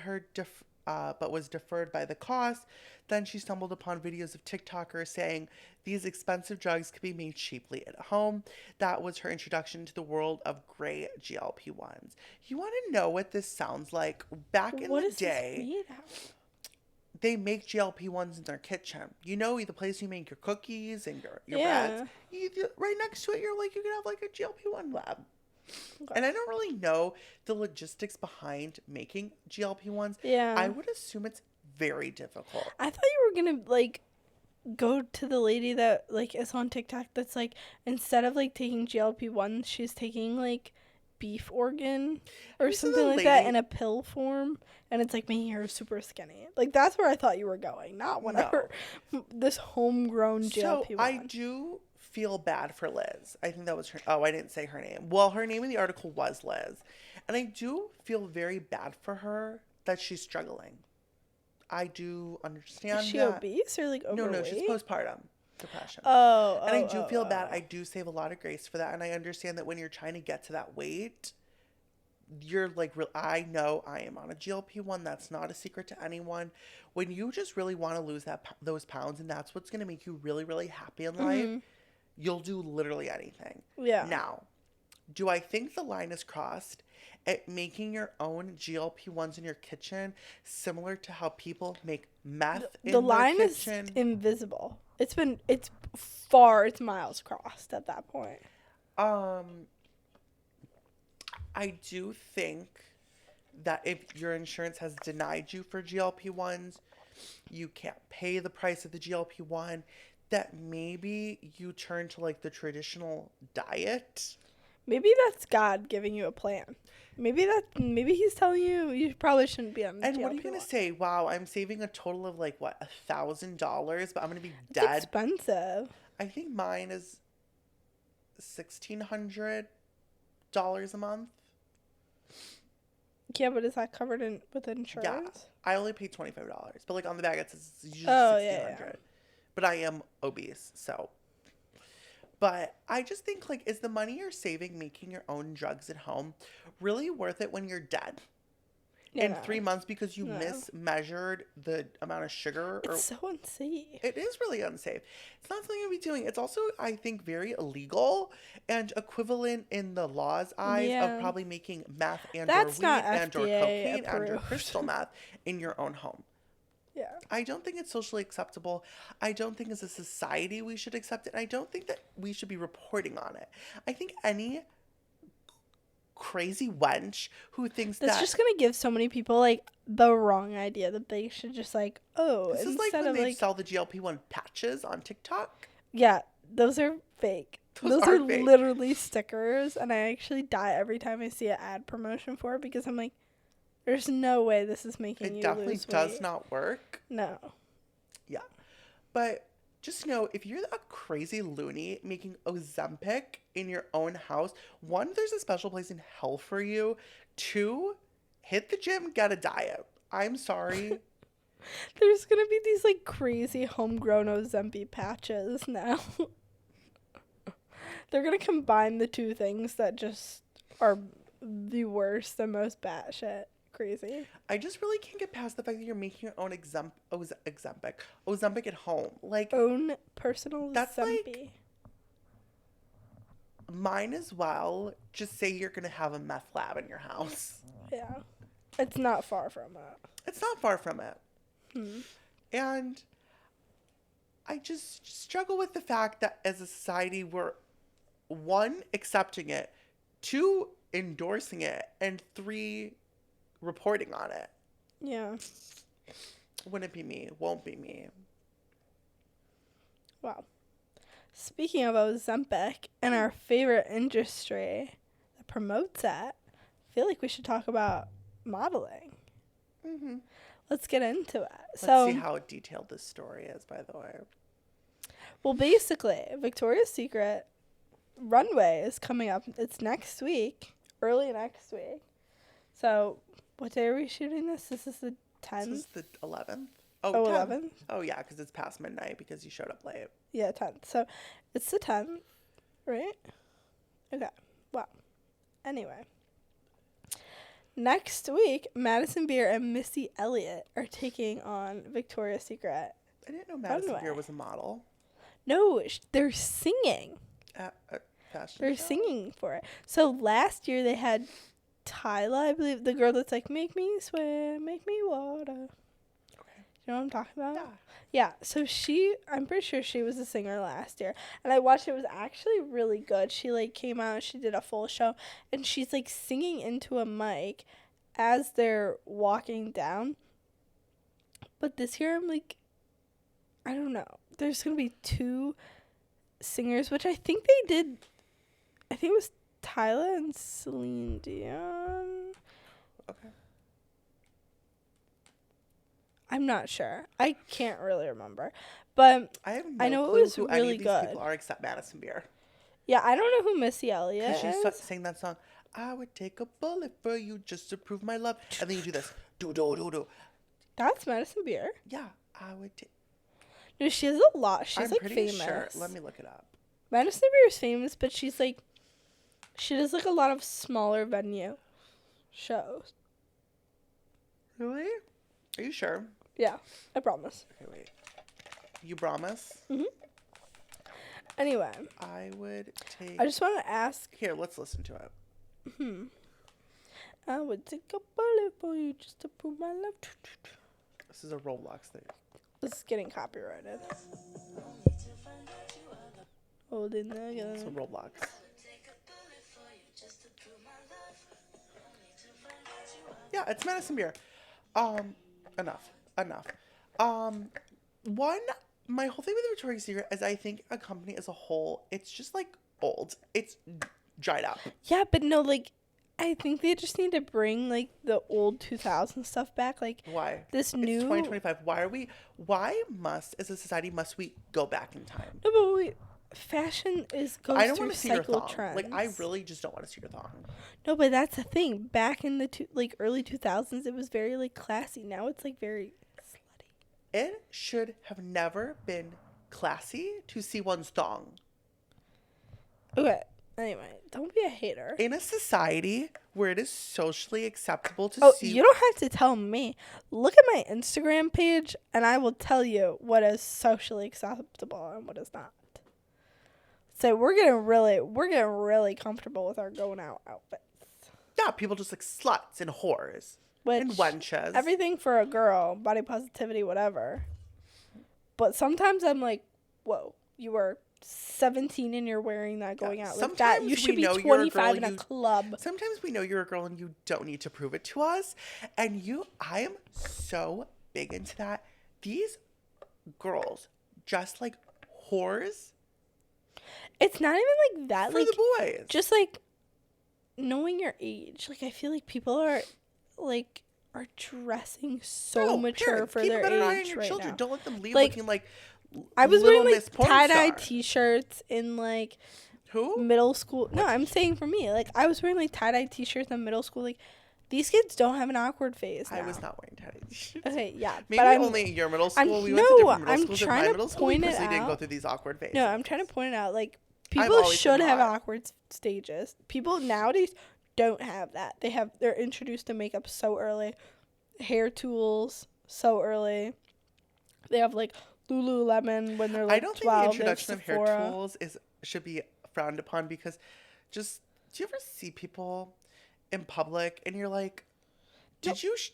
was deferred by the cost. Then she stumbled upon videos of TikTokers saying these expensive drugs could be made cheaply at home. That was her introduction to the world of gray GLP-1s. You want to know what this sounds like? Back in
What
the
is
day,
this made out?
they make GLP-1s in their kitchen. You know, the place you make your cookies and your
Yeah.
breads. Right next to it, you can have like a GLP-1 lab.
Okay.
And I don't really know the logistics behind making GLP-1s.
Yeah.
I would assume it's very difficult.
I thought you were gonna like go to the lady that like is on TikTok that's like instead of like taking GLP-1s, she's taking like beef organ or
This is
something
a
like that
lady-
in a pill form, and it's like making her super skinny. Like that's where I thought you were going, not whenever this homegrown
So
GLP-1.
I do feel bad for Liz. I think that was her. Oh, I didn't say her name. Well, her name in the article was Liz. And I do feel very bad for her that she's struggling. I do understand
Is she
that.
obese or like overweight?
No, she's postpartum depression.
Oh,
And I do feel bad. I do save a lot of grace for that. And I understand that when you're trying to get to that weight, you're like, I know I am on a GLP-1. That's not a secret to anyone. When you just really want to lose those pounds, and that's what's going to make you really, really happy in life, you'll do literally anything.
Yeah.
Now, do I think the line is crossed at making your own GLP-1s in your kitchen, similar to how people make meth in
The
their
line
kitchen?
is invisible. It's miles crossed at that point.
I do think that if your insurance has denied you for GLP-1s, you can't pay the price of the GLP-1, that maybe you turn to like the traditional diet.
Maybe that's God giving you a plan. Maybe he's telling you you probably shouldn't be on
And
GLP-1.
what are you going to say? Wow, I'm saving a total of like, what, $1,000, but I'm going to be
It's
dead.
expensive.
I think mine is $1,600 a month.
Yeah, but is that covered with insurance?
Yeah, I only pay $25, but like on the bag it says it's usually
Oh,
$1,600.
yeah.
But I am obese, so. But I just think, like, is the money you're saving making your own drugs at home really worth it when you're dead in 3 months because you mismeasured the amount of sugar?
It's so unsafe.
It is really unsafe. It's not something you'll be doing. It's also, I think, very illegal and equivalent in the law's eyes of probably making meth and or
That's
weed
not
and or
FDA
cocaine and or
approved.
crystal meth in your own home.
Yeah.
I don't think it's socially acceptable. I don't think as a society we should accept it. And I don't think that we should be reporting on it. I think any crazy wench who thinks
That's just going to give so many people, like, the wrong idea that they should just, like,
this is like when they sell the GLP-1 patches on TikTok.
Yeah, those are fake. Those are
fake.
literally stickers, and I actually die every time I see an ad promotion for it because I'm like, there's no way this is making you
It definitely
lose
does
weight.
not work.
No.
Yeah. But just know, if you're a crazy loony making Ozempic in your own house, 1, there's a special place in hell for you. 2, hit the gym, get a diet. I'm sorry.
There's gonna be these like crazy homegrown Ozempic patches now. They're gonna combine the two things that just are the worst, the most batshit crazy.
I just really can't get past the fact that you're making your own Ozempic at home. Like,
Own personal
That's
Ozempic.
like- might as well just say you're going to have a meth lab in your house.
Yeah. It's not far from it.
It's not far from it. And I just struggle with the fact that as a society, we're 1, accepting it, 2, endorsing it, and 3, reporting on it.
Yeah.
Wouldn't be me. Won't be me.
Wow. Speaking of Ozempic and our favorite industry that promotes it, I feel like we should talk about modeling.
Mm-hmm.
Let's get into it.
Let's see how detailed this story is, by the way.
Well, basically, Victoria's Secret runway is coming up. It's next week, early next week. So, what day are we shooting this? This is the 10th.
This is the 11th. Oh,
Oh,
10th.
11th?
Oh, yeah, because it's past midnight because you showed up late.
Yeah, 10th. So it's the 10th, right? Okay. Well, anyway. Next week, Madison Beer and Missy Elliott are taking on Victoria's Secret.
I didn't know Madison
Runway.
Beer was a model
No, they're singing.
at a fashion
They're
show.
singing for it. So last year they had Tyla, I believe, the girl that's like, make me swim, make me water.
Okay.
You know what I'm talking about?
Yeah.
Yeah, so I'm pretty sure she was a singer last year. And I watched it. It was actually really good. She, like, came out, she did a full show, and she's, like, singing into a mic as they're walking down. But this year, I'm like, I don't know. There's going to be 2 singers, which I think they did. I think it was Tyla and Celine Dion.
Okay.
I'm not sure. I can't really remember. But
I have no
I know it
clue
was
who any
really
of these
good.
people are except Madison Beer.
yeah, I don't know who Missy Elliott
Because
is.
she sang that song, I would take a bullet for you just to prove my love. And then you do this. Do.
That's Madison Beer.
Yeah, I would take.
No, she has a lot. She's
I'm
like
pretty
famous.
sure. Let me look it up.
Madison Beer is famous, but she does like a lot of smaller venue shows.
Really? Are you sure?
Yeah, I promise.
Okay, wait. You promise?
Anyway,
I would take.
I just want to ask.
Here, let's listen to it.
I would take a bullet for you just to prove my love.
This is a Roblox thing.
This is getting copyrighted. Holding
It's a
the
Roblox. Yeah, it's Madison Beer. Enough. My whole thing with Victoria's Secret is I think a company as a whole, it's just like old. It's dried up.
Yeah, but no, like, I think they just need to bring like the old 2000 stuff back. Like,
Why?
this
It's
new
2025. As a society, must we go back in time?
No, but wait, fashion goes
I don't
through
want to see your
cycle
thong.
trends.
Like, I really just don't want to see your thong.
No, but that's the thing. Back in the early 2000s, it was very like classy. Now it's like very slutty.
It should have never been classy to see one's thong.
Okay. Anyway, don't be a hater.
In a society where it is socially acceptable to see.
You don't have to tell me. Look at my Instagram page, and I will tell you what is socially acceptable and what is not. So we're getting really comfortable with our going out outfits.
Yeah, people just like sluts and whores and
Which,
wenches.
everything for a girl, body positivity, whatever. But sometimes I'm like, whoa, you were 17 and you're wearing that going out like that. You
Sometimes
should
we
be
know you're a
25 in
girl,
a club.
Sometimes we know you're a girl and you don't need to prove it to us. And I am so big into that. These girls just like whores
It's not even like that.
for
Like,
the boys.
just like knowing your age. Like, I feel like people are dressing so
No,
mature
parents,
for
keep a
their
better eye on
age
your
right
children.
now.
Don't let them leave
Like,
looking like
I was
Little
wearing
Miss
like
Porn
tie-dye
Star.
t-shirts in like
Who?
middle school. No, I'm saying for me. Like, I was wearing like tie-dye t-shirts in middle school. Like, these kids don't have an awkward phase now.
I was not wearing teddy t-shirts.
Okay, yeah.
Maybe
but I'm,
only in your middle
I'm-
school. We went to
no,
different middle
I'm
schools. In
trying
my
to
middle school, we
point it
personally didn't go
out.
through these awkward phases.
No, I'm trying to point it out. Like,
I've
people
always
should
been
have
hot.
awkward stages. People nowadays don't have that. They're introduced to makeup so early, hair tools so early. They have like Lululemon when they're like
I don't think
12.
the
They have
introduction of hair
Sephora.
tools should be frowned upon because do you ever see people in public and you're like, do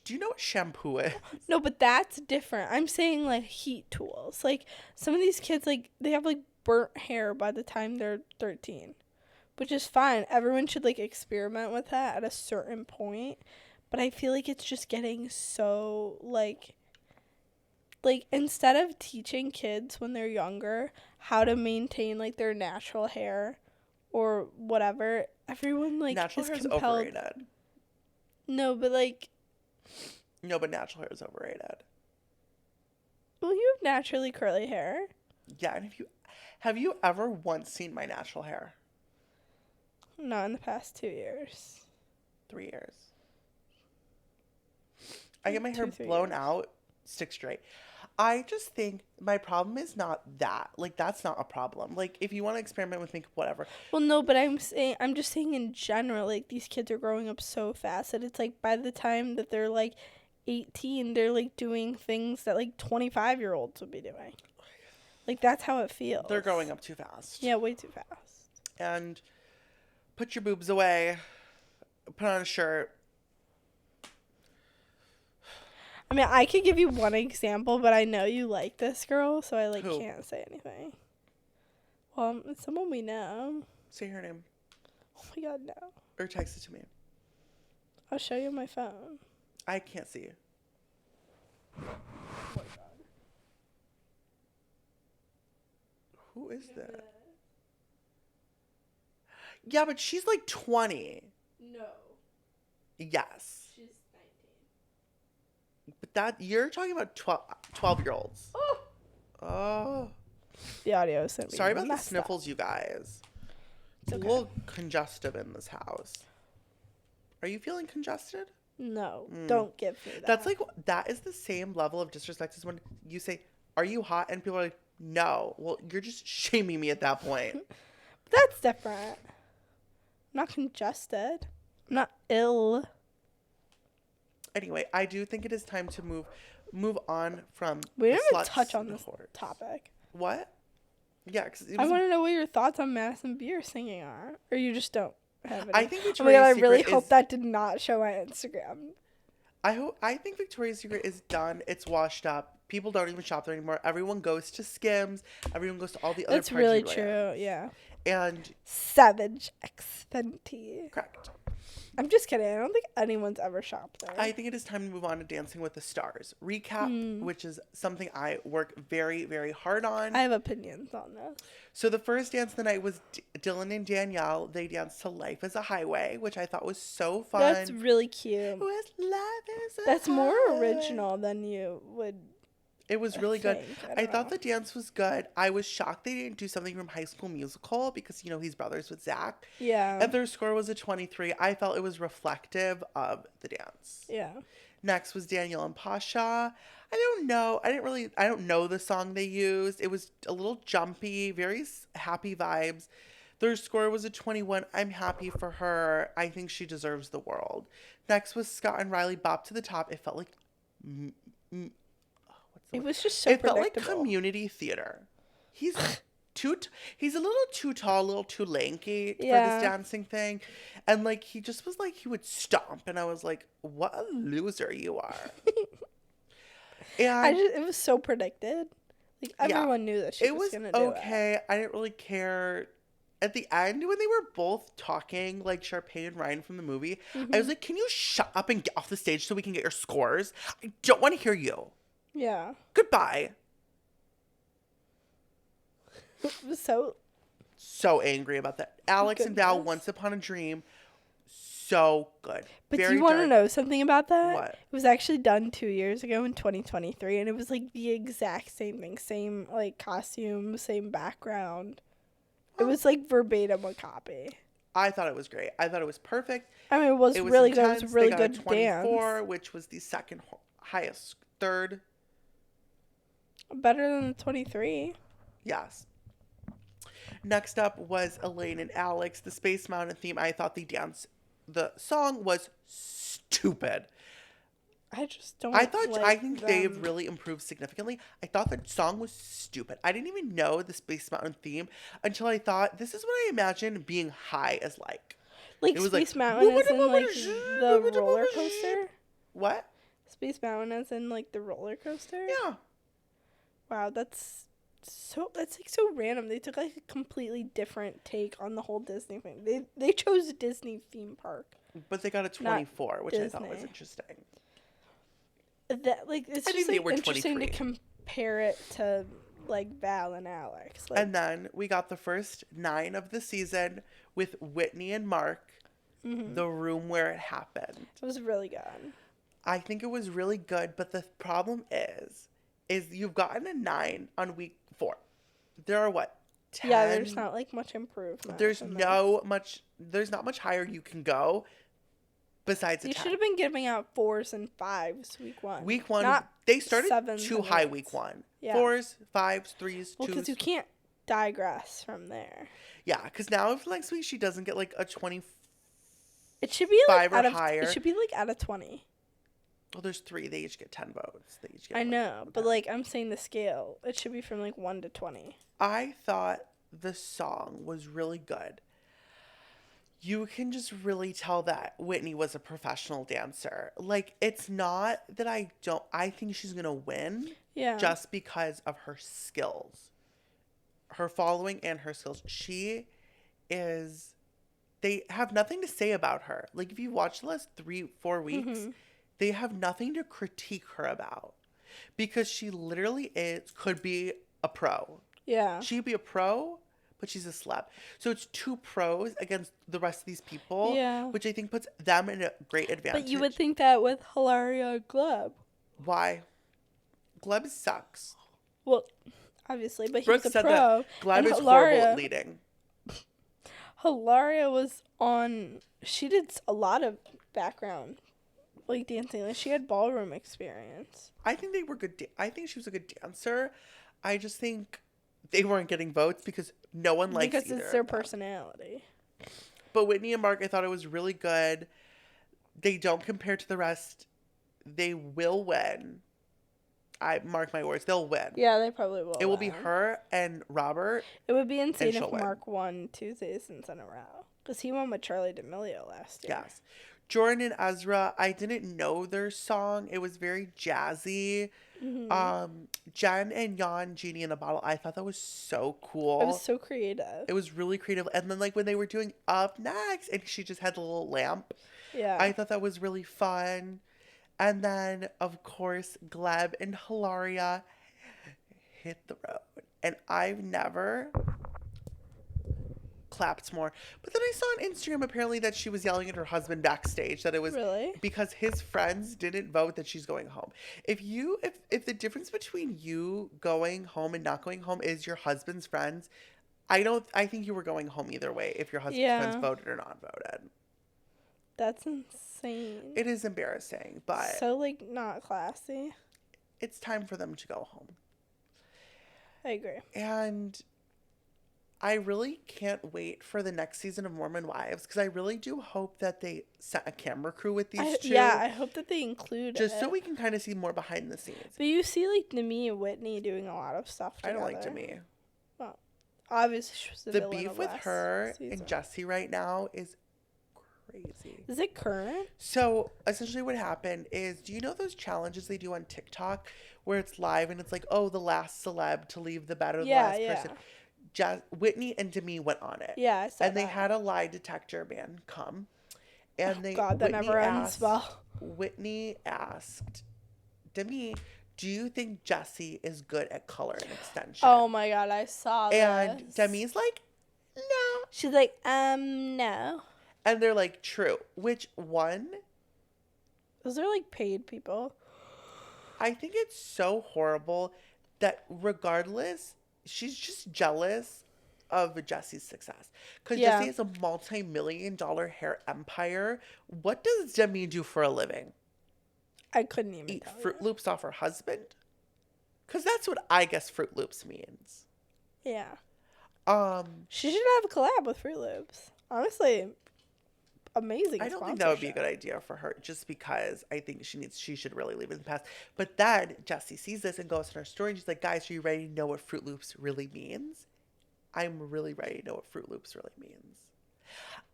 you know what shampoo is?
No, but that's different. I'm saying like heat tools. Like, some of these kids, like, they have like burnt hair by the time they're 13, which is fine. Everyone should like experiment with that at a certain point. But I feel like it's just getting so like instead of teaching kids when they're younger how to maintain like their natural hair or whatever, everyone like
Natural
is
hair is
compelled.
overrated.
No, but like,
No, but natural hair is overrated.
well, you have naturally curly hair.
Yeah, and have you ever once seen my natural hair?
Not in the past 2 years.
3 years. I get my hair
2-3
blown
years.
out, stick straight. I just think my problem is not that. Like, that's not a problem. Like, if you want to experiment with makeup, whatever.
Well, no, but I'm just saying in general, like, these kids are growing up so fast that it's like by the time that they're like 18, they're like doing things that like 25-year-olds would be doing. Like, that's how it feels.
They're growing up too fast.
Yeah, way too fast.
And put your boobs away. Put on a shirt.
I mean, I could give you one example, but I know you like this girl, so I like
Who?
can't say anything. Well, it's someone we know.
Say her name.
Oh my god, no.
Or text it to me.
I'll show you my phone.
I can't see you. Who is that? Yeah, but she's like 20.
No,
Yes.
she's 19.
But that, you're talking about 12-year-olds.
Oh!
Oh.
The audio is gonna be
Sorry about the
messed up.
sniffles, you guys. It's
okay.
a little congestive in this house. Are you feeling congested?
No, don't give me that.
That's like, that is the same level of disrespect as when you say, "Are you hot?" and people are like, "No." Well, you're just shaming me at that point.
That's different. I'm not congested. I'm not ill.
Anyway, I do think it is time to move on from
We
the
didn't even
sluts
touch on
and
this
whores.
topic.
What? Yeah, because
I want to know what your thoughts on Madison Beer singing are, or you just don't have any.
I think
Oh my god, I
Victoria's
really
Secret
hope
is-
that did not show my Instagram.
I think Victoria's Secret is done. It's washed up. People don't even shop there anymore. Everyone goes to Skims. Everyone goes to all the other.
That's really
pudgy
true.
brands.
Yeah.
And
Savage X Fenty.
correct.
I'm just kidding. I don't think anyone's ever shopped there.
I think it is time to move on to Dancing with the Stars recap, which is something I work very, very hard on.
I have opinions on this.
So the first dance of the night was Dylan and Danielle. They danced to Life is a Highway, which I thought was so fun.
That's really cute.
With Life is a
That's more
Highway.
original than you would.
It was really good.
think. I
I
don't
thought
know.
the dance was good. I was shocked they didn't do something from High School Musical because, you know, he's brothers with Zach.
Yeah.
And their score was a 23. I felt it was reflective of the dance.
Yeah.
Next was Danielle and Pasha. I don't know. I don't know the song they used. It was a little jumpy, very happy vibes. Their score was a 21. I'm happy for her. I think she deserves the world. Next was Scott and Riley Bop to the Top. It felt like
It was just so
it felt like
predictable.
community theater. He's he's a little too tall, a little too lanky for
Yeah.
this dancing thing. And like he just was like he would stomp and I was like, what a loser you are. And
it was so predicted. Like everyone knew that she
it
was
was
gonna do
okay. I didn't really care. At the end, when they were both talking like Sharpay and Ryan from the movie, I was like, can you shut up and get off the stage so we can get your scores? I don't want to hear you.
it. Yeah.
Goodbye.
It was so.
So angry about that. Alex and Val,
Goodness.
Once Upon a Dream, so good.
But
Very
do you want to
dark.
know something about that?
What?
It was actually done 2 years ago in 2023, and it was like the exact same thing. Same like costume, same background. It was like verbatim a copy.
I thought it was great. I thought it was perfect.
I mean, it was
It was
really good. It
intense.
was really
They got a
good
24,
dance.
which was the second highest, third.
Better than the 23.
Yes. Next up was Elaine and Alex, the Space Mountain theme. I thought the song was stupid.
I just don't.
I think they've
them.
really improved significantly. I thought the song was stupid. I didn't even know the Space Mountain theme until I thought this is what I imagine being high is like.
Like
it was
Space
like,
Mountain as in like the roller coaster.
What?
Space Mountain as in like the roller coaster.
Yeah.
Wow, that's like so random. They took like a completely different take on the whole Disney thing. They chose a Disney theme park.
But they got a
Not
24, which I thought was
Disney.
interesting.
That like it's
I think
just
they
like
were
interesting
23.
to compare it to like Val and Alex. Like,
And then we got the first 9 of the season with Whitney and Mark, The Room Where It Happened.
it was really good.
I think it was really good, but the problem is you've gotten a 9 on week 4. There are what? 10?
Yeah, there's not like much improvement.
There's
in
not much higher you can go besides a
You
10.
should have been giving out 4s and 5s week 1.
Week 1,
Not
they started
7s
too
and
high
8s.
week 1.
Yeah.
4s, 5s, 3s,
Well,
2s.
because you can't digress from there.
Yeah, because now if next week she doesn't get like a 25
It should be like
or higher.
It should be like out of 20.
Well, there's 3. They each get 10 votes. They each get
I
like,
know, but
10.
like I'm saying the scale. It should be from like 1 to 20.
I thought the song was really good. You can just really tell that Whitney was a professional dancer. Like, it's not that I think she's going to win
Yeah.
just because of her skills. Her following and her skills. They have nothing to say about her. Like, if you watch the last 3-4 weeks, they have nothing to critique her about. Because she literally could be a pro.
Yeah.
She'd be a pro, but she's a celeb. So it's 2 pros against the rest of these people,
Yeah.
which I think puts them in a great advantage.
But you would think that with Hilaria and Gleb.
Why? Gleb sucks.
Well, obviously, but he
Brooke
was a
said
pro.
that Gleb
and
is horrible at leading.
Hilaria was on. She did a lot of background, like dancing. Like she had ballroom experience.
I think they were good. I think she was a good dancer. I just think they weren't getting votes because no one likes
Because
either
it's their
of them.
personality.
But Whitney and Mark, I thought it was really good. They don't compare to the rest. They will win. I mark my words. They'll win.
Yeah, they probably will.
It will be
win.
her and Robert.
It would be insane
she'll
if
win.
Mark won 2 seasons in a row. Because he won with Charlie D'Amelio last year.
Yes. Jordan and Ezra, I didn't know their song. It was very jazzy. Jen and Jan, Genie in a Bottle, I thought that was so cool.
It was so creative.
It was really creative. And then like when they were doing Up Next and she just had the little lamp.
Yeah.
I thought that was really fun. And then, of course, Gleb and Hilaria hit the road. And I've never clapped more. But then I saw on Instagram apparently that she was yelling at her husband backstage that it was
Really?
because his friends didn't vote that she's going home. If the difference between you going home and not going home is your husband's friends, I think you were going home either way if your husband's friends voted or not voted.
That's insane.
It is embarrassing, but
So, like, not classy.
it's time for them to go home.
I agree.
And I really can't wait for the next season of Mormon Wives because I really do hope that they set a camera crew with these two.
Yeah, I hope that they include
just
it.
so we can kind of see more behind the scenes.
But you see, like, Demi and Whitney doing a lot of stuff
I
together.
don't like Demi.
Well, obviously she was the villain
beef
of
with
last
her
season.
and Jesse right now is crazy.
Is it current?
So essentially what happened is, do you know those challenges they do on TikTok where it's live and it's like, oh, the last celeb to leave the bed or the last person? Whitney and Demi went on it.
Yeah, I saw
and they
that.
had a lie detector man come. And
God, that never ends well.
Whitney asked Demi, do you think Jesse is good at color and extension?
Oh my God, I saw that.
And Demi's like, no.
She's like, no.
And they're like, true. Which one?
Those are like paid people.
I think it's so horrible that regardless, she's just jealous of Jesse's success. Because
Yeah.
Jesse has a multi-million-dollar hair empire. What does Demi do for a living?
I couldn't even
Eat
tell
Fruit
you.
Loops off her husband? Because that's what I guess Fruit Loops means.
Yeah.
Um,
She should have a collab with Fruit Loops. Honestly, amazing.
I don't think that would be a good idea for her just because I think she should really leave it in the past. But then Jessie sees this and goes on her story and she's like, guys, are you ready to know what Fruit Loops really means? I'm really ready to know what Fruit Loops really means.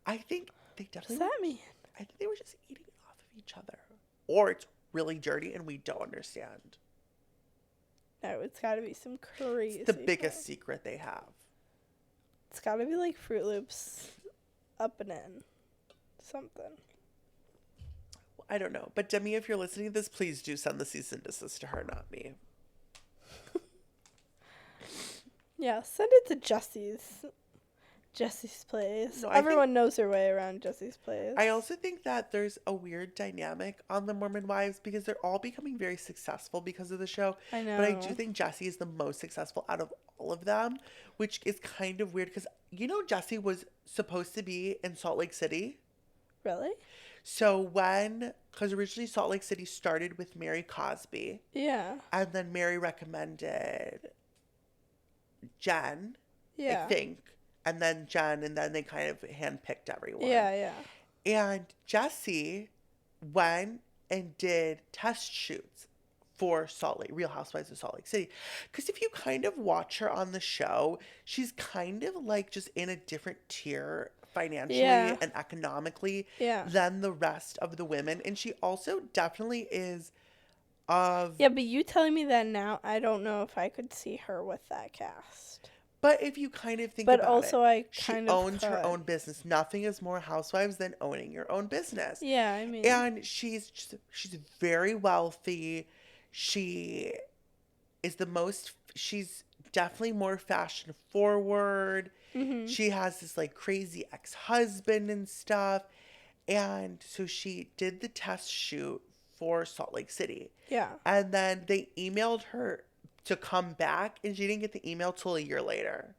I think they
What does
definitely
that mean?
I think they were just eating it off of each other. Or it's really dirty and we don't understand.
No, it's got to be some crazy.
It's the biggest
thing.
secret they have.
It's got to be like Fruit Loops up and in. Something.
I don't know. But Demi, if you're listening to this, please do send the cease and desist to her, not me.
Yeah, send it to Jesse's place.
No, I
Everyone knows their way around Jesse's place.
I also think that there's a weird dynamic on the Mormon Wives because they're all becoming very successful because of the show.
I know.
But I do think Jessie is the most successful out of all of them, which is kind of weird because, you know, Jessie was supposed to be in Salt Lake City.
Really?
So because originally Salt Lake City started with Mary Cosby,
Yeah.
and then Mary recommended Jen, I
Yeah.
think, and then Jen, and then they kind of handpicked everyone.
Yeah, yeah.
And Jessie went and did test shoots for Real Housewives of Salt Lake City. Because if you kind of watch her on the show, she's kind of like just in a different tier financially
Yeah.
and economically
Yeah.
than the rest of the women. And she also definitely is of.
Yeah, but you telling me that now, I don't know if I could see her with that cast.
But if you kind of think
But
about
also
it,
I
she
kind of
owns her
could.
own business. Nothing is more housewives than owning your own business.
Yeah, I mean.
And she's very wealthy. She is she's definitely more fashion forward.
Mm-hmm.
She has this like crazy ex-husband and stuff. And so she did the test shoot for Salt Lake City.
Yeah.
And then they emailed her to come back, and she didn't get the email till a year later.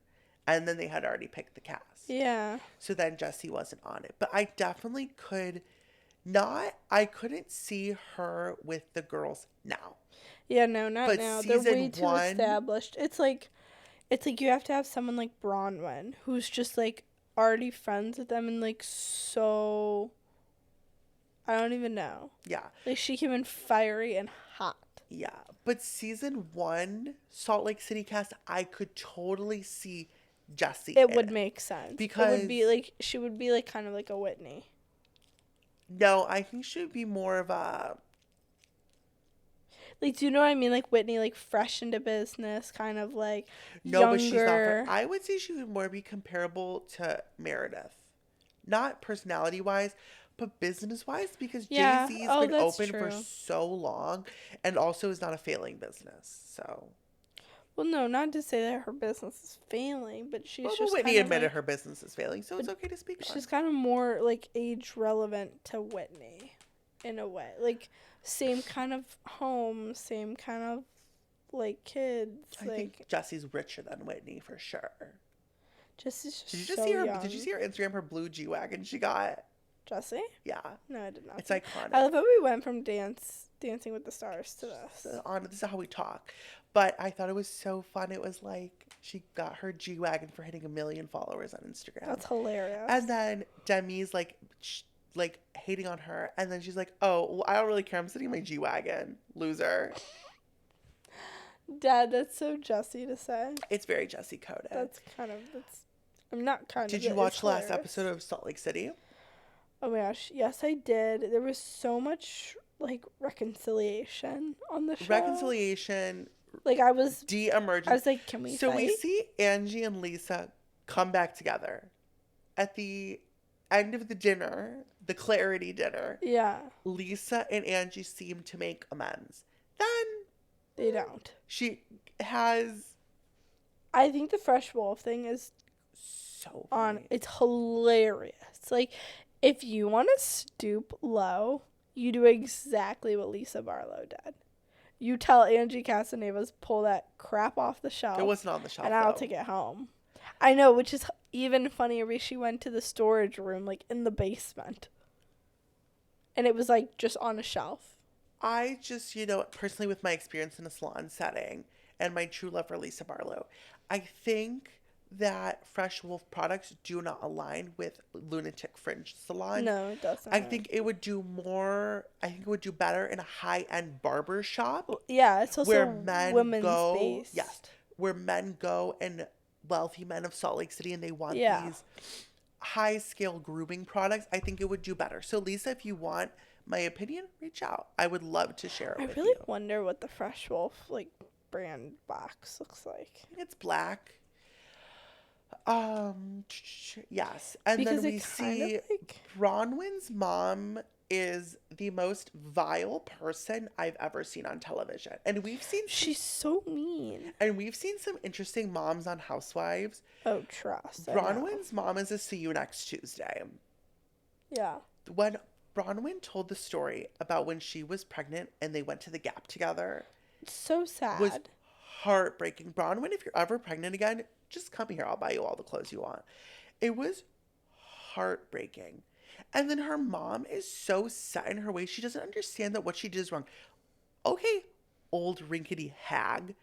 And then they had already picked the cast.
Yeah.
So then Jessie wasn't on it. But I definitely couldn't see her with the girls now.
Yeah, no, not
But
now. They're way
season
too
one-
established. It's like you have to have someone like Bronwyn who's just like already friends with them and like so I don't even know.
Yeah.
Like she came in fiery and hot.
Yeah. But season 1, Salt Lake City cast, I could totally see Jessie.
It would make sense.
Because
it would be like she would be like kind of like a Whitney.
No, I think she would be more of a.
Like, do you know what I mean? Like Whitney, like fresh into business, kind of like
No,
younger.
but she's not. I would say she would more be comparable to Meredith. Not personality wise, but business wise, because
Yeah.
Jay-Z's
Oh,
been
that's
open for
true.
so long and also is not a failing business. So.
Well, no, not to say that her business is failing, but she's
Well,
just
Whitney
kind of
admitted
like,
her business is failing, so it's okay to speak on.
she's kind of more like age relevant to Whitney, in a way. Like same kind of home, same kind of like kids.
I
like
think Jessie's richer than Whitney for sure.
Jessie's just
Did you just
so
see her?
young.
Did you see her Instagram? Her blue G-Wagon she got.
Jessie?
Yeah,
No, I did not.
it's iconic.
I love how we went from Dancing with the Stars to this.
This is how we talk. But I thought it was so fun. It was like she got her G-Wagon for hitting 1 million followers on Instagram.
That's hilarious.
And then Demi's like hating on her, and then she's like, "Oh, well, I don't really care. I'm sitting in my G-Wagon, loser."
Dad, that's so Jessie to say.
It's very Jessie coded.
I'm not kind of.
Did you
it's
watch the last
hilarious.
episode of Salt Lake City?
Oh my gosh, yes I did. There was so much like reconciliation on the show.
Reconciliation,
Like I was
de-emergence.
like, can we
So
fight?
we see Angie and Lisa come back together at the end of the dinner, the Clarity dinner.
Yeah,
Lisa and Angie seem to make amends. Then
they don't.
she has
I think the Fresh Wolf thing is
so
on.
funny.
It's hilarious. Like, if you want to stoop low, you do exactly what Lisa Barlow did. You tell Angie Casaneva's pull that crap off the shelf.
It wasn't on the shelf,
and I'll
though.
take it home. I know, which is even funnier because she went to the storage room, like, in the basement. And it was, like, just on a shelf.
I just, personally with my experience in a salon setting and my true love for Lisa Barlow, I think that Fresh Wolf products do not align with Lunatic Fringe salon.
No, it doesn't.
I think it would do better in a high-end barber shop.
Yeah, it's also
where men
women's
go.
based.
Yes, where men go and wealthy men of Salt Lake City and they want these high-scale grooming products. I think it would do better. So Lisa, if you want my opinion, reach out. I would love to share it with you.
I really wonder what the Fresh Wolf like brand box looks like.
It's black. Yes. And
Because
then we
it kind of,
see
like-
Bronwyn's mom is the most vile person I've ever seen on television. And we've seen
She's so mean.
some interesting moms on Housewives.
Oh, trust. I know.
Bronwyn's mom is a see you next Tuesday.
Yeah.
When Bronwyn told the story about when she was pregnant and they went to the Gap together,
It's so sad.
was heartbreaking. Bronwyn, if you're ever pregnant again, just come here. I'll buy you all the clothes you want. It was heartbreaking. And then her mom is so set in her ways. She doesn't understand that what she did is wrong. Okay, old rinkety hag.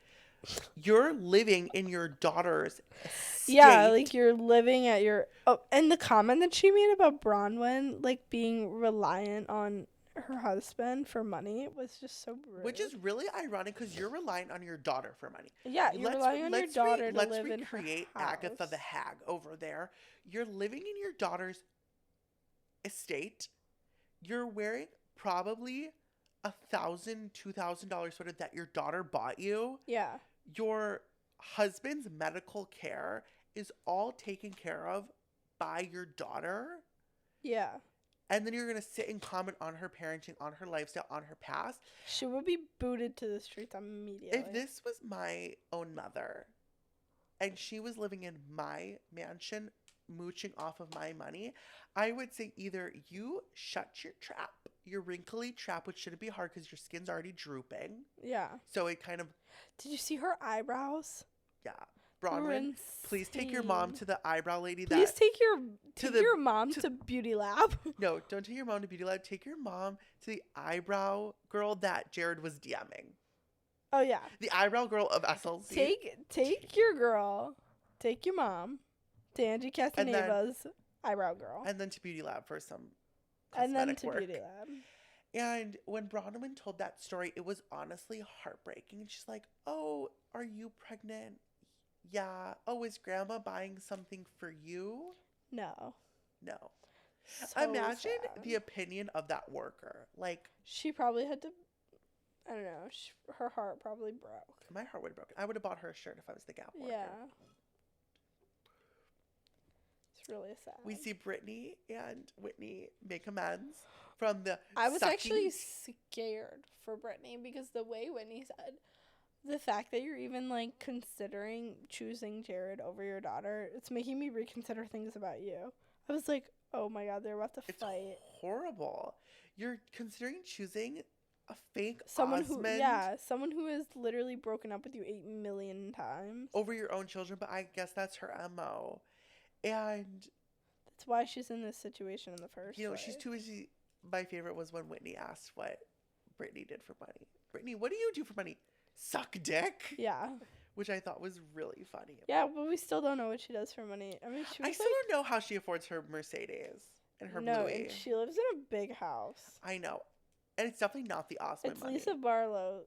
You're living in your daughter's estate.
Yeah, like you're living at your. Oh, and the comment that she made about Bronwyn, like being reliant on her husband for money, was just so rude.
Which is really ironic because you're relying on your daughter for money.
Yeah, you're relying on your daughter to
let's
live in her
recreate
house.
Agatha the hag over there. You're living in your daughter's estate. You're wearing probably $1,000, $2,000 sweater that your daughter bought you.
Yeah.
Your husband's medical care is all taken care of by your daughter.
Yeah.
And then you're going to sit and comment on her parenting, on her lifestyle, on her past.
She would be booted to the streets immediately.
If this was my own mother and she was living in my mansion, mooching off of my money, I would say either you shut your trap, your wrinkly trap, which shouldn't be hard because your skin's already drooping.
Yeah.
So it kind of...
Did you see her eyebrows?
Yeah. Bronwyn, please take your mom to the eyebrow lady.
Please take your mom
to
to Beauty Lab.
No, don't take your mom to Beauty Lab. Take your mom to the eyebrow girl that Jared was DMing.
Oh yeah.
The eyebrow girl of SLC.
Take your girl. Take your mom to Angie Casaneva's eyebrow girl.
And then to Beauty Lab for some
and then
cosmetic
to
work.
Beauty Lab.
And when Bronwyn told that story, it was honestly heartbreaking. And she's like, "Oh, are you pregnant? Yeah. Oh, is grandma buying something for you?"
No. So
Imagine
sad.
the opinion of that worker. Like,
she probably had to, I don't know, her heart probably broke.
my heart would have broken. I would have bought her a shirt if I was the Gap worker.
Yeah. It's really sad.
We see Brittany and Whitney make amends from the
I was
sucking...
actually scared for Brittany because the way Whitney said, the fact that you're even, like, considering choosing Jared over your daughter, it's making me reconsider things about you. I was like, oh my God, they're about to fight.
It's horrible. You're considering choosing a fake
someone
Osmond
someone who has literally broken up with you 8 million times.
over your own children, but I guess that's her MO. And
that's why she's in this situation in the first place.
She's too easy. My favorite was when Whitney asked what Brittany did for money. Brittany, what do you do for money? Suck dick?
Yeah.
Which I thought was really funny.
Yeah, but we still don't know what she does for money. I mean,
I still don't know how she affords her Mercedes and her Bluey.
And she lives in a big house.
I know. And it's definitely not the Osmond money.
It's Lisa Barlow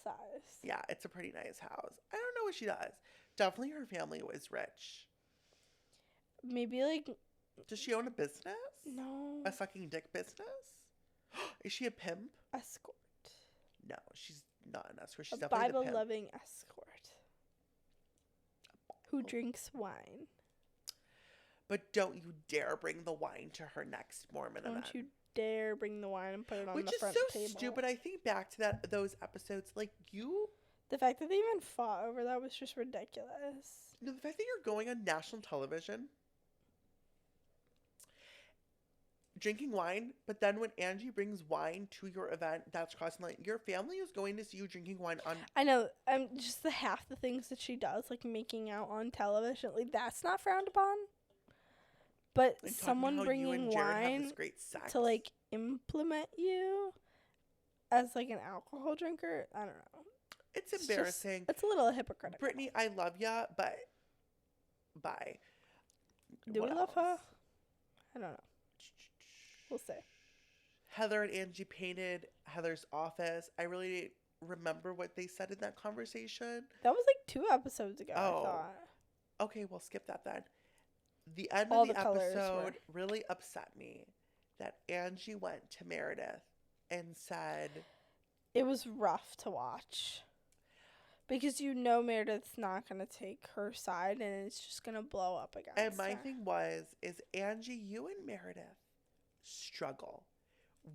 size.
Yeah, it's a pretty nice house. I don't know what she does. Definitely her family was rich.
Maybe, like...
Does she own a business?
No.
A sucking dick business? Is she a pimp?
Escort.
No, she's not an escort. She's
a
definitely the pimp.
Bible-loving escort. Who drinks wine.
But don't you dare bring the wine to her next Mormon event.
Don't you dare bring the wine and put it on the front
Which is
table.
so stupid. I think back to those episodes, like you...
The fact that they even fought over that was just ridiculous.
No, the fact that you're going on national television... drinking wine, but then when Angie brings wine to your event, that's crossing the line. Your family is going to see you drinking wine on...
I know. Just the half the things that she does, like making out on television, like that's not frowned upon. But
and
someone bringing wine to, like, implement you as, like, an alcohol drinker, I don't know.
It's embarrassing.
It's a little hypocritical.
Brittany, I love ya, but bye.
Do we love her? I don't know. We'll see.
Heather and Angie painted Heather's office. I really remember what they said in that conversation.
That was like 2 episodes ago, I thought.
Okay, we'll skip that then. The end of the episode really upset me that Angie went to Meredith and said...
It was rough to watch. Because Meredith's not going to take her side and it's just going to blow up against
And my
her.
thing is Angie, you and Meredith struggle.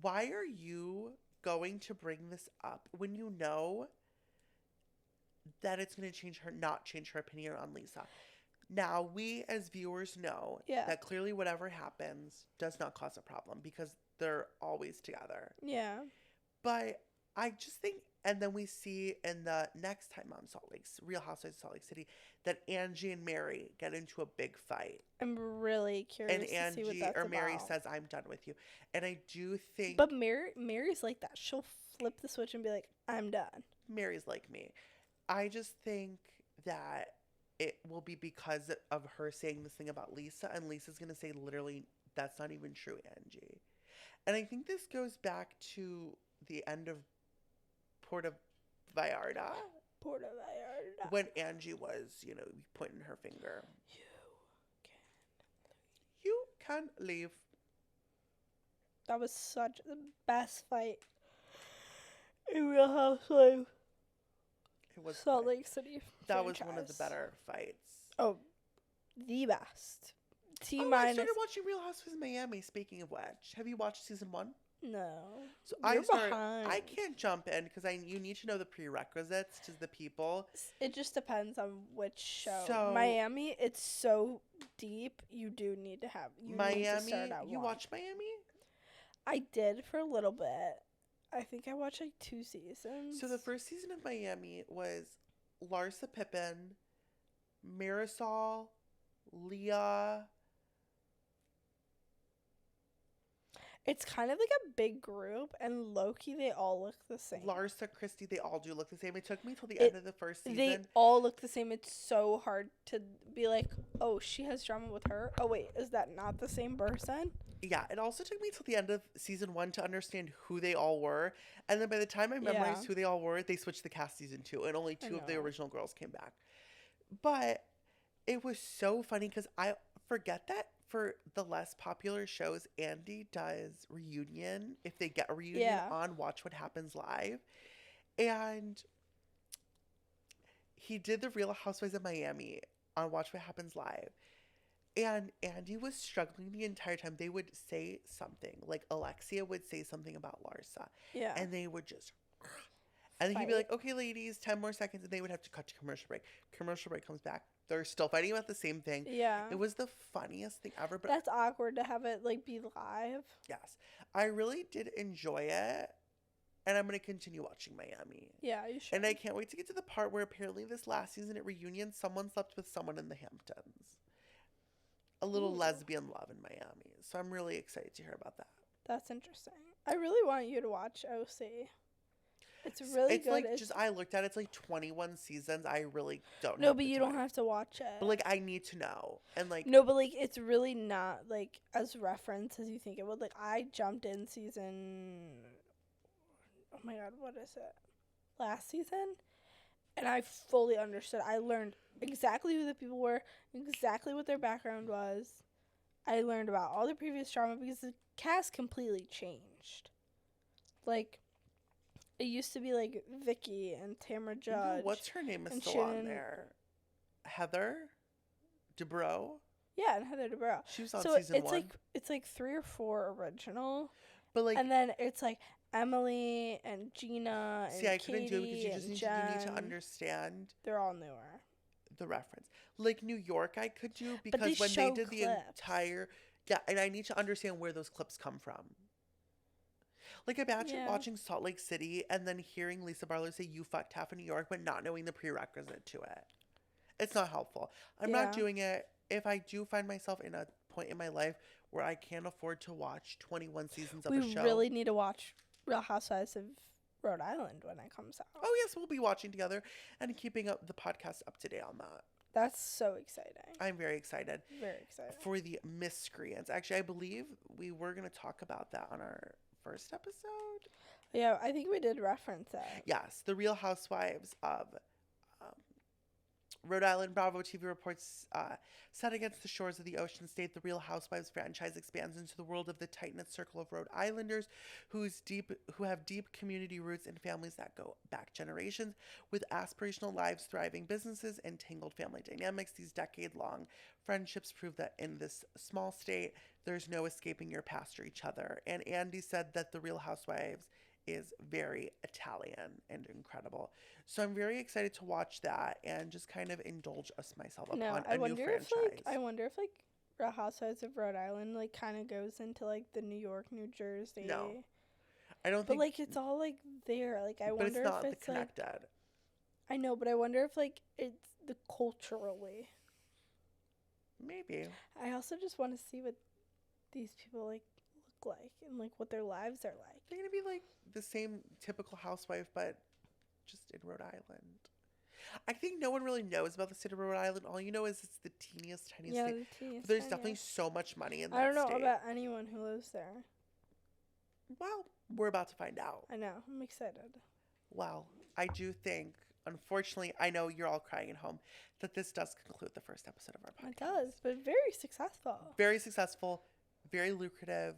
Why are you going to bring this up when you know that it's going to not change her opinion on Lisa? Now, we as viewers know that clearly whatever happens does not cause a problem because they're always together.
Yeah.
But I just think And then we see in the next time on Real Housewives of Salt Lake City, that Angie and Mary get into a big fight.
I'm really
And
curious to see what
Angie
that's
or Mary
about.
says, "I'm done with you." And I do think
But Mary's like that. She'll flip the switch and be like, "I'm done."
Mary's like me. I just think that it will be because of her saying this thing about Lisa, and Lisa's going to say literally, "That's not even true, Angie." And I think this goes back to the end of Puerto Vallarta
Puerto Vallarta.
when Angie was, pointing her finger.
You can.
You can leave.
That was such the best fight in Real Housewives.
It was
Salt Lake City.
That was one of the
franchise.
better fights.
Oh, the best. T
I
minus.
started watching Real Housewives of Miami. Speaking of which, have you watched season 1?
No.
So
You're
I
behind.
can't jump in because you need to know the prerequisites to the people.
It just depends on which show.
So-
Miami, it's so deep. You do need to have. You need to start
Miami,
at
you
one.
watched Miami?
I did for a little bit. I think I watched like 2 seasons.
So the first season of Miami was Larsa Pippen, Marisol, Leah.
It's kind of like a big group, and low-key, they all look the same.
Larsa, Christy, they all do look the same. It took me till the end of the first
They
season.
all look the same. It's so hard to be like, oh, she has drama with her. Oh, wait, is that not the same person?
Yeah, it also took me till the end of season 1 to understand who they all were. And then by the time I memorized
Yeah.
who they all were, they switched the cast season 2, and only 2 of the
know.
original girls came back. But it was so funny because I forget that for the less popular shows, Andy does reunion. If they get a reunion
Yeah.
on Watch What Happens Live. And he did the Real Housewives of Miami on Watch What Happens Live. And Andy was struggling the entire time. They would say something, like Alexia would say something about Larsa.
Yeah.
And they would just... And then he'd be
Fight.
like, "Okay, ladies, 10 more seconds." And they would have to cut to commercial break. Commercial break comes back. They're still fighting about the same thing.
Yeah.
It was the funniest thing ever. But
That's awkward to have it like be live.
yes, I really did enjoy it. And I'm going to continue watching Miami.
Yeah, you should.
And I can't wait to get to the part where apparently this last season at reunion, someone slept with someone in the Hamptons. A little
Ooh.
lesbian love in Miami. So I'm really excited to hear about that.
That's interesting. I really want you to watch OC. It's really
It's
good.
like, I looked at it, it's like 21 seasons. I really don't
No,
have
but
the
you don't
time.
have to watch it.
But like, I need to know. And like,
No, but like it's really not like as reference as you think it would. Like I jumped in season. Oh my god, what is it? Last season, and I fully understood. I learned exactly who the people were, exactly what their background was. I learned about all the previous drama because the cast completely changed. Like, it used to be like Vicky and Tamra Judge.
what's her name is
and
still on
Shannon-
there? Heather Dubrow.
Yeah, and Heather Dubrow.
She was on
So
season
it's
1.
it's like 3 or 4 original,
But like,
and then it's like Emily and Gina and
see, I couldn't do it because
Katie
you just
and
need to
Jen.
understand
They're all newer.
the reference. Like New York, I could do
they
because when they
show
did the
clips.
entire, yeah, and I need to understand where those clips come from. Like imagine
Yeah.
watching Salt Lake City and then hearing Lisa Barlow say "you fucked half of New York," but not knowing the prerequisite to it. It's not helpful. I'm not
Yeah.
doing it. If I do find myself in a point in my life where I can't afford to watch 21 seasons of a
We
show,
really need to watch Real Housewives of Rhode Island when it comes out.
oh yes, we'll be watching together and keeping up the podcast up to date on that.
That's so exciting.
I'm very excited.
Very exciting.
For the miscreants. Actually, I believe we were going to talk about that on our first episode.
Yeah, I think we did reference it.
Yes, the Real Housewives of Rhode Island. Bravo TV reports set against the shores of the Ocean State, the Real Housewives franchise expands into the world of the tight-knit circle of Rhode Islanders who have deep community roots and families that go back generations. With aspirational lives, thriving businesses, and tangled family dynamics, these decade-long friendships prove that in this small state, there's no escaping your past or each other. And Andy said that the Real Housewives is very Italian and incredible. So I'm very excited to watch that and just kind of indulge myself upon
No,
a
I
new
wonder
franchise.
if like Real Housewives of Rhode Island like kind of goes into like the New York, New Jersey.
No. I don't
But
think,
like it's all like there. Like I
but it's
wonder
not
if
the
it's like
connected.
I know, but I wonder if like it's the culturally.
Maybe.
I also just want to see what these people like look like and like what their lives are like.
They're gonna be like the same typical housewife, but just in Rhode Island. I think no one really knows about the state of Rhode Island. All you know is it's the teeniest, tiniest
Yeah,
state.
the
But
teeniest
there's
one,
definitely
yeah.
so much money in
I
that
don't know
state.
about anyone who lives there.
Well, we're about to find out.
I know. I'm excited.
Well, I do think, unfortunately, I know you're all crying at home, that this does conclude the first episode of our podcast.
It does, but very successful.
Very successful, very lucrative,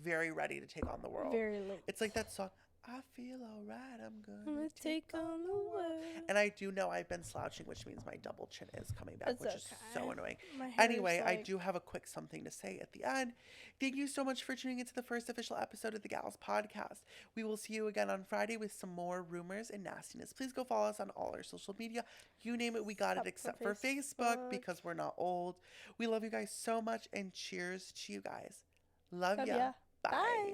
very ready to take on the world.
Very late.
It's like that song, I feel alright, I'm
I'm
gonna
gonna take on the world.
And I do know I've been slouching, which means my double chin is coming back,
It's
which is so
okay.
annoying.
My hair's
Anyway, I
like-
do have a quick something to say at the end. Thank you so much for tuning into the first official episode of the Gals Podcast. We will see you again on Friday with some more rumors and nastiness. Please go follow us on all our social media. You name it, we got it, except for Facebook, because we're not old. We love you guys so much, and cheers to you guys. Love ya.
Ya.
Bye.
Bye.